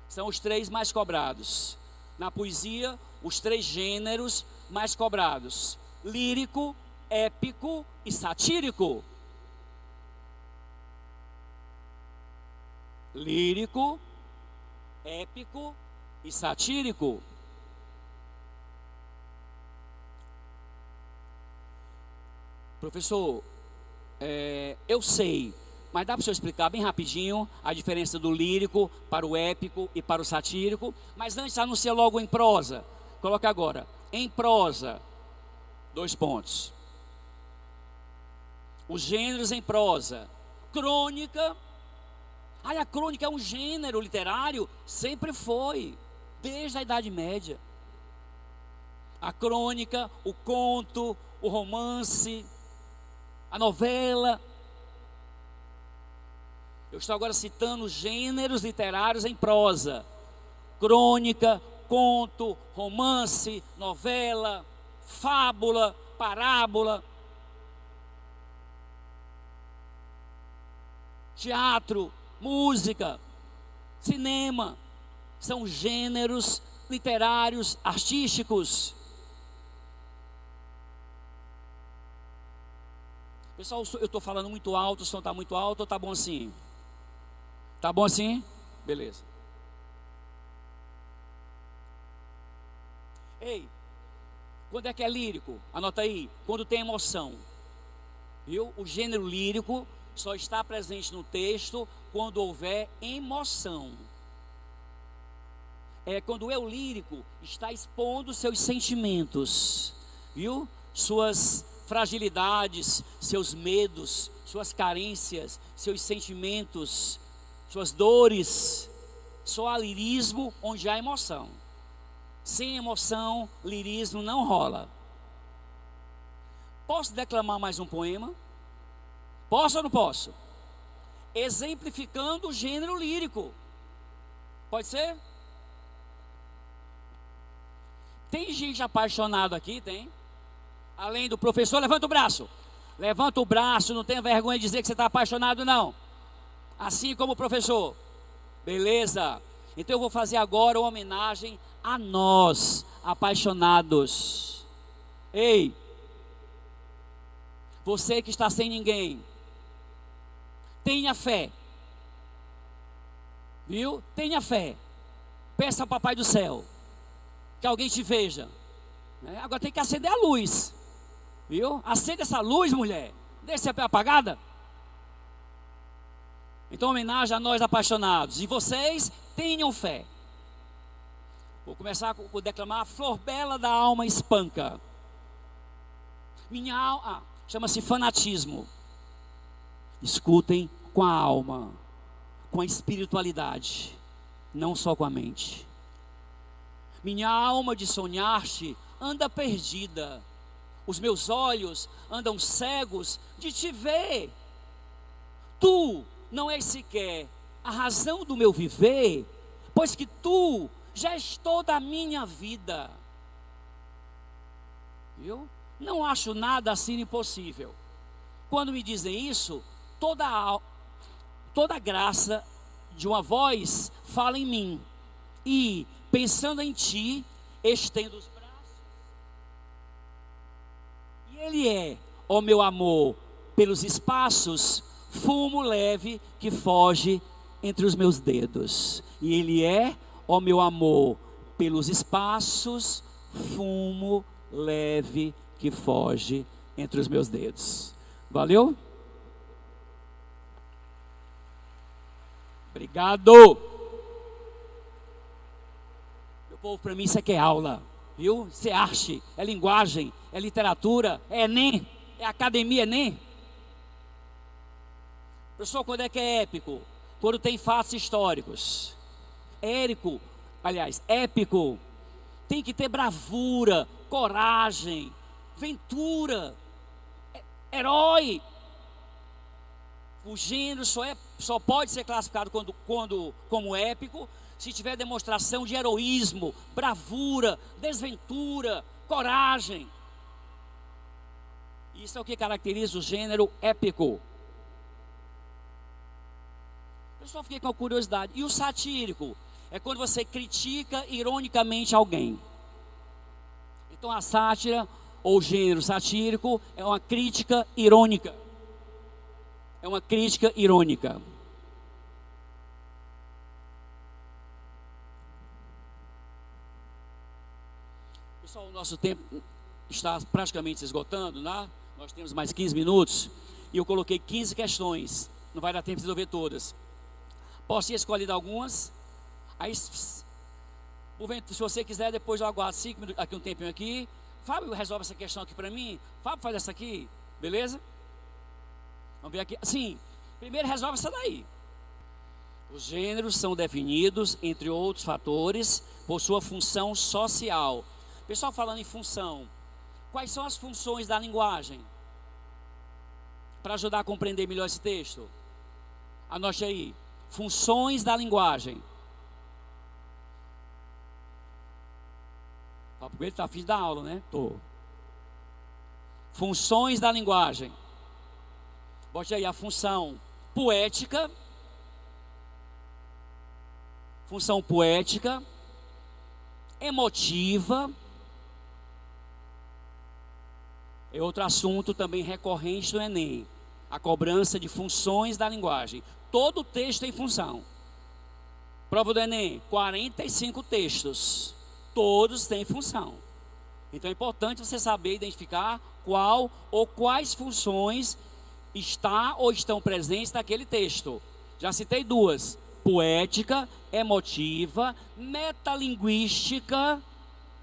são os três mais cobrados. Na poesia, os três gêneros mais cobrados: lírico, épico e satírico. Lírico, épico e satírico. Professor, eu sei, mas dá para o senhor explicar bem rapidinho a diferença do lírico para o épico e para o satírico? Mas antes, anuncia logo em prosa. Coloca agora, em prosa, 2 pontos. Os gêneros em prosa: crônica. A crônica é um gênero literário? Sempre foi, desde a Idade Média. A crônica, o conto, o romance, a novela. Eu estou agora citando gêneros literários em prosa: crônica, conto, romance, novela, fábula, parábola, teatro, música, cinema. São gêneros literários, artísticos. Pessoal, eu estou falando muito alto, o som está muito alto ou está bom assim? Está bom assim? Beleza. Ei, quando é que é lírico? Anota aí, quando tem emoção. Viu? O gênero lírico só está presente no texto quando houver emoção. É quando o eu lírico está expondo seus sentimentos, viu? Suas fragilidades, seus medos, suas carências, seus sentimentos, suas dores. Só há lirismo onde há emoção. Sem emoção, lirismo não rola. Posso declamar mais um poema? Posso ou não posso? Exemplificando o gênero lírico. Pode ser? Tem gente apaixonada aqui? Tem? Além do professor, levanta o braço. Levanta o braço, não tenha vergonha de dizer que você está apaixonado, não. Assim como o professor. Beleza? Então eu vou fazer agora uma homenagem a nós, apaixonados. Ei, você que está sem ninguém, tenha fé. Viu? Tenha fé. Peça ao Papai do Céu que alguém te veja. Agora tem que acender a luz. Viu? Acenda essa luz, mulher. Deixa ser apagada. Então, homenagem a nós apaixonados. E vocês tenham fé. Vou começar a declamar: a flor bela da alma espanca. Minha alma, chama-se fanatismo. Escutem com a alma, com a espiritualidade, não só com a mente. Minha alma de sonhar-te anda perdida. Os meus olhos andam cegos de te ver. Tu não és sequer a razão do meu viver, pois que tu já és toda a minha vida. Viu? Não acho nada assim impossível. Quando me dizem isso, toda graça de uma voz fala em mim. E, pensando em ti, estendo os braços. E ele é, ó meu amor, pelos espaços, fumo leve que foge entre os meus dedos. E ele é, ó meu amor, pelos espaços, fumo leve que foge entre os meus dedos. Valeu? Obrigado. Meu povo, para mim isso aqui é aula, viu? Isso é arte, é linguagem, é literatura, é Enem, é academia Enem. Pessoal, quando é que é épico? Quando tem fatos históricos. Épico, tem que ter bravura, coragem, ventura, herói. O gênero só pode ser classificado como épico se tiver demonstração de heroísmo, bravura, desventura, coragem. Isso é o que caracteriza o gênero épico. Eu só fiquei com a curiosidade. E o satírico? É quando você critica ironicamente alguém. Então a sátira, ou gênero satírico, é uma crítica irônica. É uma crítica irônica. Pessoal, o nosso tempo está praticamente se esgotando, né? Nós temos mais 15 minutos. E eu coloquei 15 questões. Não vai dar tempo de resolver todas. Posso ter escolhido algumas. Aí, se você quiser, depois eu aguardo 5 minutos, aqui um tempinho aqui. Fábio, resolve essa questão aqui para mim. Fábio, faz essa aqui, beleza? Vamos ver aqui. Sim, primeiro resolve essa daí. Os gêneros são definidos, entre outros fatores, por sua função social. Pessoal, falando em função, quais são as funções da linguagem? Para ajudar a compreender melhor esse texto. Anote aí. Funções da linguagem. Porque ele está afim da aula, né? Tô. Funções da linguagem. Bote aí a função poética. Função poética. Emotiva. É outro assunto também recorrente do Enem. A cobrança de funções da linguagem. Todo texto tem função. Prova do Enem, 45 textos. Todos têm função. Então é importante você saber identificar qual ou quais funções está ou estão presentes naquele texto. Já citei duas: poética, emotiva, metalinguística,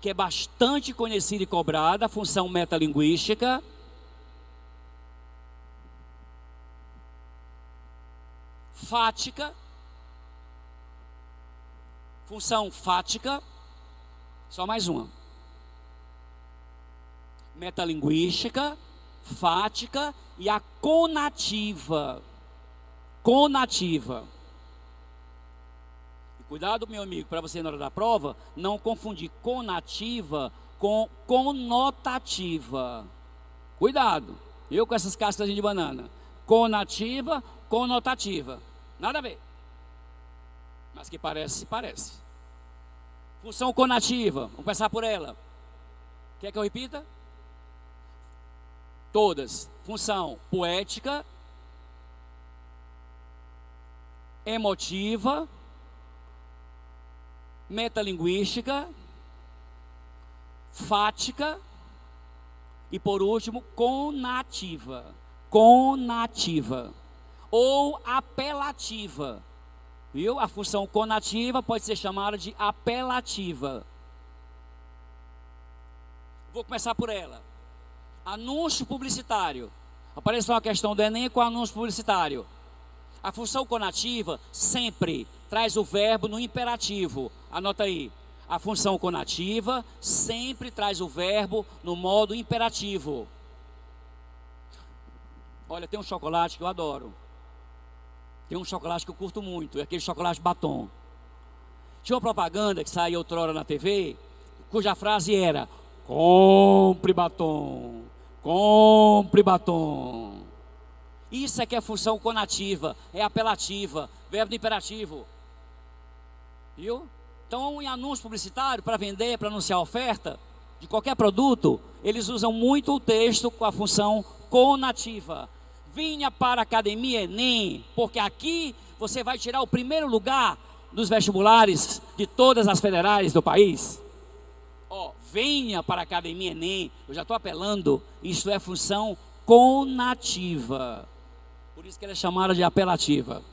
que é bastante conhecida e cobrada, a função metalinguística. Fática, função fática, só mais uma. Metalinguística, fática e a conativa. Conativa. E cuidado, meu amigo, para você na hora da prova, não confundir conativa com conotativa. Cuidado. Eu com essas cascas de banana. Conativa, conotativa. Nada a ver. Mas que parece, parece. Função conativa. Vamos começar por ela. Quer que eu repita? Todas. Função poética, emotiva, metalinguística, fática e, por último, conativa. Conativa ou apelativa. Viu? A função conativa pode ser chamada de apelativa. Vou começar por ela. Anúncio publicitário. Apareceu uma questão do Enem com anúncio publicitário. A função conativa sempre traz o verbo no imperativo. Anota aí. A função conativa sempre traz o verbo no modo imperativo. Olha, tem um chocolate que eu adoro. Tem um chocolate que eu curto muito, é aquele chocolate batom. Tinha uma propaganda que saía outrora na TV, cuja frase era: compre batom, compre batom. Isso é que é função conativa, é apelativa, verbo do imperativo. Viu? Então, em anúncio publicitário, para vender, para anunciar oferta de qualquer produto, eles usam muito o texto com a função conativa. Vinha para a Academia Enem, porque aqui você vai tirar o primeiro lugar dos vestibulares de todas as federais do país. Venha para a Academia Enem, eu já estou apelando, isso é função conativa. Por isso que ela é chamada de apelativa.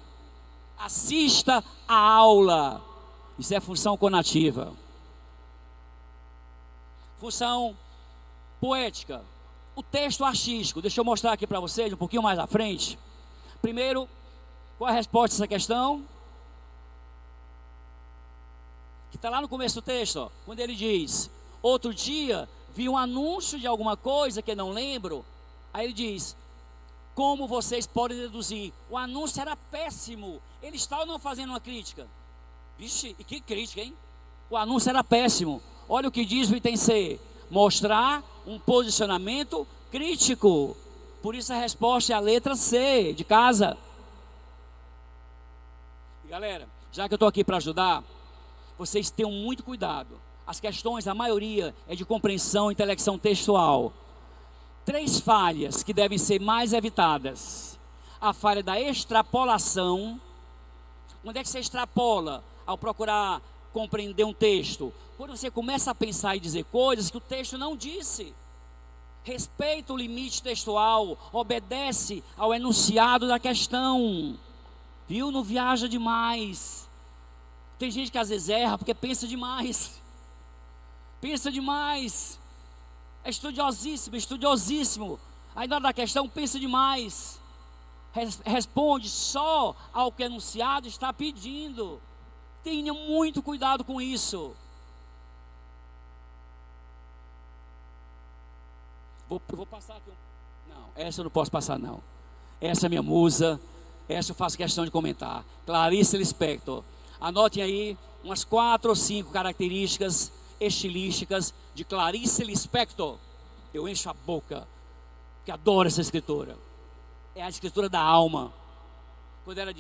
Assista a aula, isso é função conativa. Função poética. O texto artístico, deixa eu mostrar aqui para vocês um pouquinho mais à frente. Primeiro, qual a resposta a essa questão? Que está lá no começo do texto, quando ele diz: outro dia vi um anúncio de alguma coisa que não lembro. Aí ele diz: como vocês podem deduzir, o anúncio era péssimo. Ele está ou não fazendo uma crítica? Vixe, e que crítica, hein? O anúncio era péssimo. Olha o que diz o item C: mostrar um posicionamento crítico. Por isso a resposta é a letra C, de casa. E galera, já que eu estou aqui para ajudar, vocês tenham muito cuidado. As questões, a maioria, é de compreensão e intelecção textual. 3 falhas que devem ser mais evitadas. A falha da extrapolação. Onde é que você extrapola ao procurar compreender um texto? Quando você começa a pensar e dizer coisas que o texto não disse. Respeita o limite textual, obedece ao enunciado da questão. Viu? Não viaja demais. Tem gente que às vezes erra porque pensa demais. Pensa demais. É estudiosíssimo, estudiosíssimo. Aí na hora da questão pensa demais. Responde só ao que o enunciado está pedindo. Tenha muito cuidado com isso. Vou passar aqui. Não, essa eu não posso passar não. Essa é minha musa. Essa eu faço questão de comentar. Clarice Lispector. Anotem aí umas 4 ou 5 características estilísticas de Clarice Lispector. Eu encho a boca, que adoro essa escritora. É a escritora da alma. Quando ela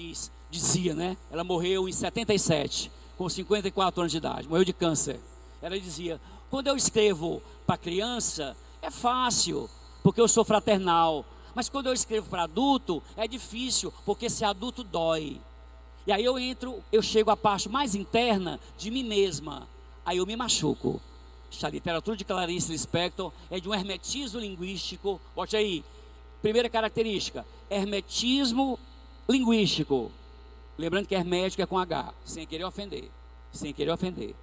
dizia, né? Ela morreu em 77, com 54 anos de idade, morreu de câncer. Ela dizia: quando eu escrevo para criança, é fácil, porque eu sou fraternal. Mas quando eu escrevo para adulto, é difícil, porque esse adulto dói. E aí eu chego à parte mais interna de mim mesma. Aí eu me machuco. A literatura de Clarice Lispector é de um hermetismo linguístico. Bote aí. Primeira característica: hermetismo linguístico. Lembrando que hermético é com H, sem querer ofender. Sem querer ofender.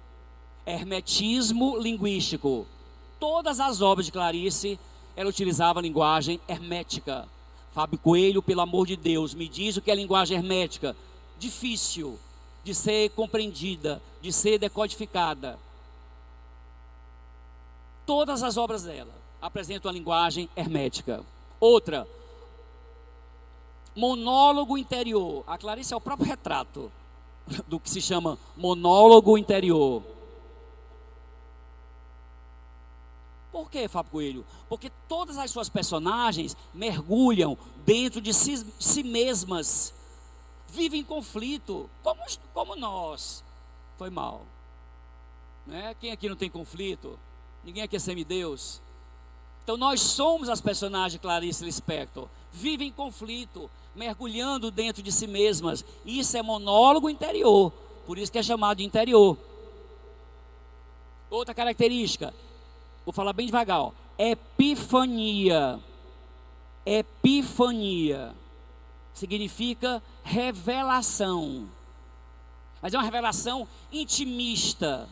Hermetismo linguístico. Todas as obras de Clarice, ela utilizava a linguagem hermética. Fábio Coelho, pelo amor de Deus, me diz o que é linguagem hermética. Difícil de ser compreendida, de ser decodificada. Todas as obras dela apresentam a linguagem hermética. Outra, monólogo interior. A Clarice é o próprio retrato do que se chama monólogo interior. Por que, Fábio Coelho? Porque todas as suas personagens mergulham dentro de si mesmas, vivem em conflito, como nós. Foi mal, né? Quem aqui não tem conflito? Ninguém aqui é semideus. Então nós somos as personagens de Clarice Lispector, vivem em conflito, mergulhando dentro de si mesmas. Isso é monólogo interior, por isso que é chamado de interior. Outra característica, vou falar bem devagar, ó. Epifania. Epifania significa revelação, mas é uma revelação intimista,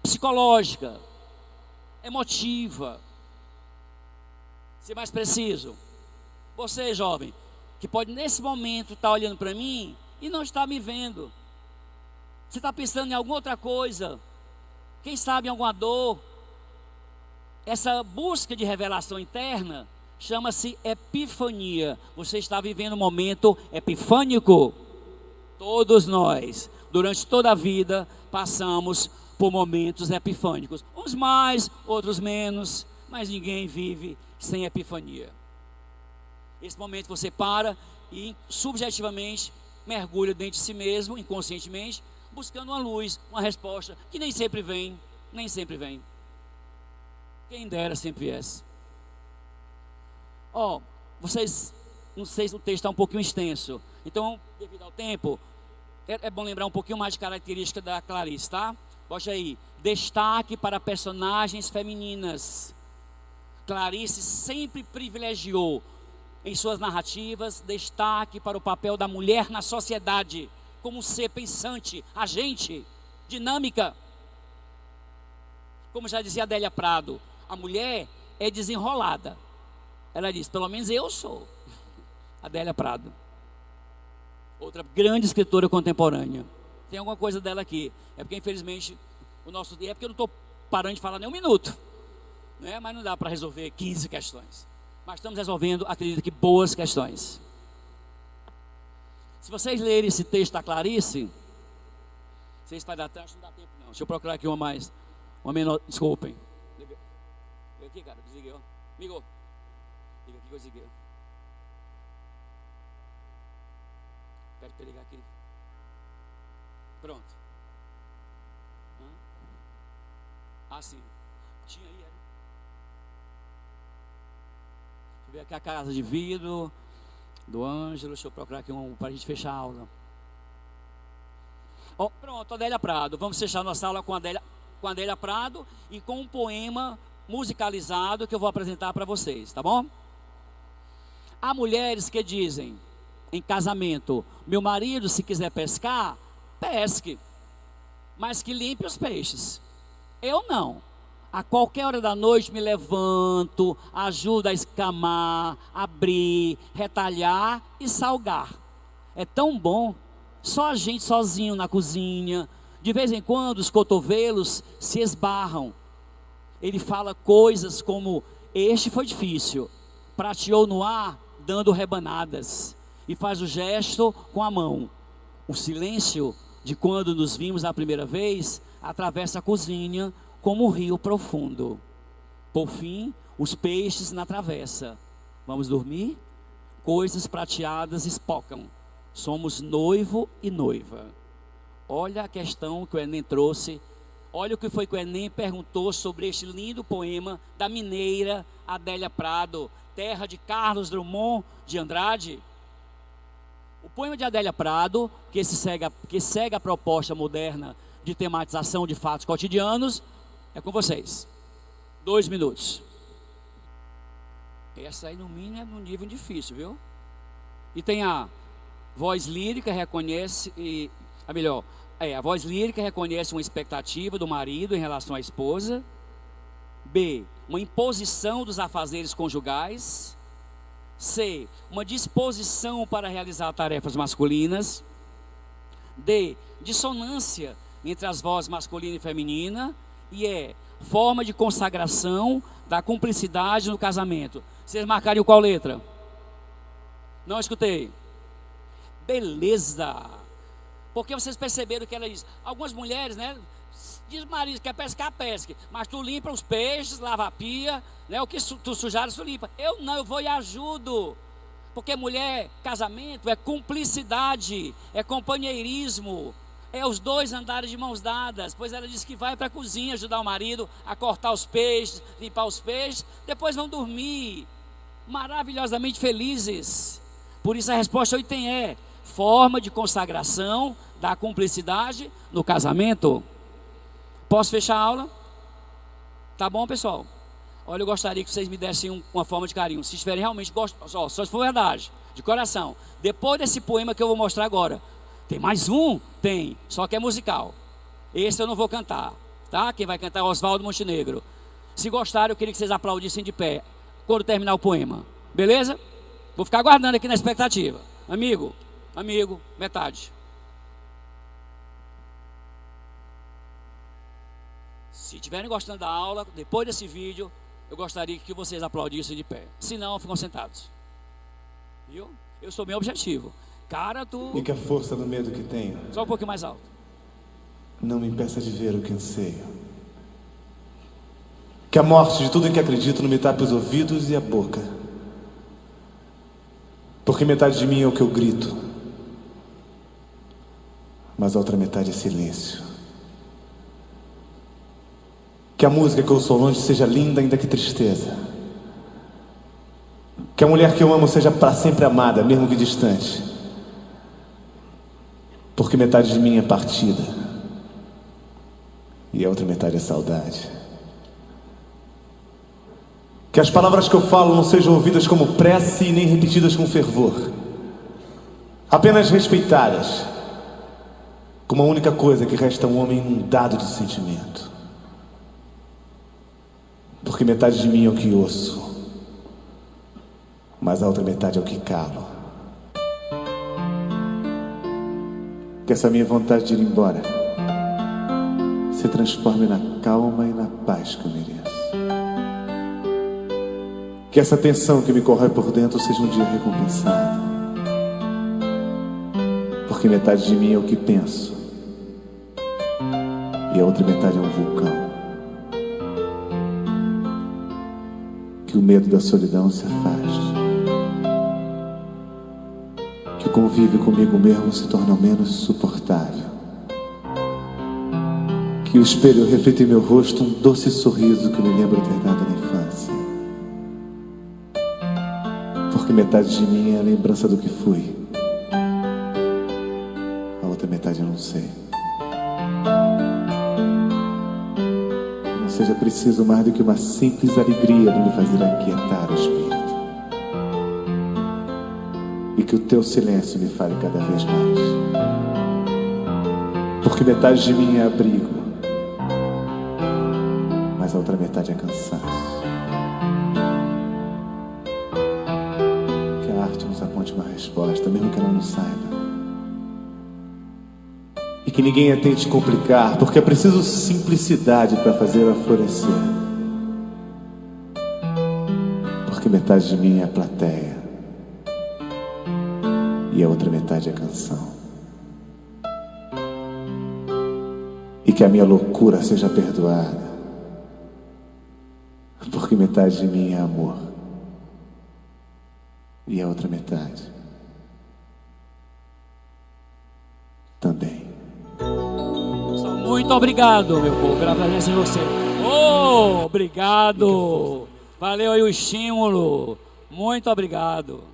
psicológica, emotiva. Ser mais preciso, você jovem, que pode nesse momento estar olhando para mim e não está me vendo, você está pensando em alguma outra coisa, quem sabe em alguma dor. Essa busca de revelação interna chama-se epifania. Você está vivendo um momento epifânico. Todos nós, durante toda a vida, passamos por momentos epifânicos. Uns mais, outros menos, mas ninguém vive sem epifania. Esse momento você para e subjetivamente mergulha dentro de si mesmo, inconscientemente, buscando uma luz, uma resposta que nem sempre vem, nem sempre vem. Quem dera sempre viesse. Vocês, não sei se o texto está um pouquinho extenso, então, devido ao tempo, é bom lembrar um pouquinho mais de característica da Clarice, tá? Bote aí, destaque para personagens femininas. Clarice sempre privilegiou em suas narrativas destaque para o papel da mulher na sociedade, como ser pensante, agente, dinâmica. Como já dizia Adélia Prado, a mulher é desenrolada. Ela diz, pelo menos eu sou. Adélia Prado, outra grande escritora contemporânea. Tem alguma coisa dela aqui. É porque infelizmente o nosso dia, é porque eu não estou parando de falar nem um minuto, né? Mas não dá para resolver 15 questões. Mas estamos resolvendo, acredito que boas questões. Se vocês lerem esse texto da Clarice, vocês vai dar tempo, não dá tempo não. Deixa eu procurar aqui uma mais, uma menor, desculpem. Liga aqui, cara, desliguei, ó. Amigo, liga aqui que eu desliguei. Pede para ligar aqui. Pronto. Sim. Tinha aí, era. Deixa eu ver aqui a casa de vidro do Ângelo. Deixa eu procurar aqui para a gente fechar a aula. Pronto, Adélia Prado. Vamos fechar nossa aula com Adélia Prado e com um poema musicalizado que eu vou apresentar para vocês, tá bom? Há mulheres que dizem em casamento: meu marido, se quiser pescar, pesque, mas que limpe os peixes. Eu não. A qualquer hora da noite me levanto, ajudo a escamar, abrir, retalhar e salgar. É tão bom. Só a gente sozinho na cozinha. De vez em quando os cotovelos se esbarram. Ele fala coisas como: este foi difícil. Prateou no ar, dando rebanadas. E faz o gesto com a mão. O silêncio de quando nos vimos a primeira vez atravessa a cozinha como um rio profundo. Por fim, os peixes na travessa. Vamos dormir? Coisas prateadas espocam. Somos noivo e noiva. Olha a questão que o Enem trouxe. Olha o que foi que o Enem perguntou sobre este lindo poema da mineira Adélia Prado, terra de Carlos Drummond de Andrade. O poema de Adélia Prado, que segue a proposta moderna de tematização de fatos cotidianos, é com vocês. 2 minutos. Essa aí no mínimo é num nível difícil, viu? E tem a voz lírica reconhece, a voz lírica reconhece uma expectativa do marido em relação à esposa. B, uma imposição dos afazeres conjugais. C, uma disposição para realizar tarefas masculinas. D, dissonância entre as vozes masculina e feminina. E E, forma de consagração da cumplicidade no casamento. Vocês marcaram qual letra? Não escutei. Beleza. Porque vocês perceberam que ela diz, algumas mulheres, né? Diz marido, quer pescar, pesque. Mas tu limpa os peixes, lava a pia, né? O que tu sujares, tu limpa. Eu não, eu vou e ajudo. Porque mulher, casamento é cumplicidade, é companheirismo, é os dois andarem de mãos dadas. Pois ela disse que vai para a cozinha ajudar o marido a cortar os peixes, limpar os peixes, depois vão dormir maravilhosamente felizes. Por isso a resposta o item é forma de consagração da cumplicidade no casamento. Posso fechar a aula? Tá bom, pessoal? Olha, eu gostaria que vocês me dessem uma forma de carinho. Se estiverem realmente gostando, só se for verdade, de coração. Depois desse poema que eu vou mostrar agora, tem mais um? Tem, só que é musical. Esse eu não vou cantar, tá? Quem vai cantar é Oswaldo Montenegro. Se gostarem, eu queria que vocês aplaudissem de pé quando terminar o poema. Beleza? Vou ficar aguardando aqui na expectativa. Amigo, metade. Se estiverem gostando da aula, depois desse vídeo, eu gostaria que vocês aplaudissem de pé. Se não, ficam sentados. Viu? Eu sou bem objetivo. Cara, tu... E que a força do medo que tenho Só um pouquinho mais alto. não me impeça de ver o que anseio. Que a morte de tudo em que acredito não me tape os ouvidos e a boca. Porque metade de mim é o que eu grito, mas a outra metade é silêncio. Que a música que eu sou longe seja linda, ainda que tristeza. Que a mulher que eu amo seja para sempre amada, mesmo que distante. Porque metade de mim é partida e a outra metade é saudade. Que as palavras que eu falo não sejam ouvidas como prece e nem repetidas com fervor, apenas respeitadas como a única coisa que resta a um homem inundado de sentimento. Porque metade de mim é o que ouço, mas a outra metade é o que calo. Que essa minha vontade de ir embora se transforme na calma e na paz que eu mereço. Que essa tensão que me corrói por dentro seja um dia recompensada. Porque metade de mim é o que penso e a outra metade é um vulcão. Que o medo da solidão se afaste. Que o convívio comigo mesmo se torne ao menos suportável. Que o espelho reflita em meu rosto um doce sorriso que me lembra ter dado na infância. Porque metade de mim é a lembrança do que fui, a outra metade eu não sei. Não seja preciso mais do que uma simples alegria de me fazer aquietar o espírito. E que o teu silêncio me fale cada vez mais. Porque metade de mim é abrigo, mas a outra metade é cansaço. Que a arte nos aponte uma resposta, mesmo que ela não saiba. E que ninguém a tente complicar, porque é preciso simplicidade para fazê-la florescer. Porque metade de mim é a plateia e a outra metade é a canção. E que a minha loucura seja perdoada, porque metade de mim é amor e a outra metade também. Muito obrigado, meu povo, pela presença de você. Oh, obrigado. Valeu aí o estímulo. Muito obrigado.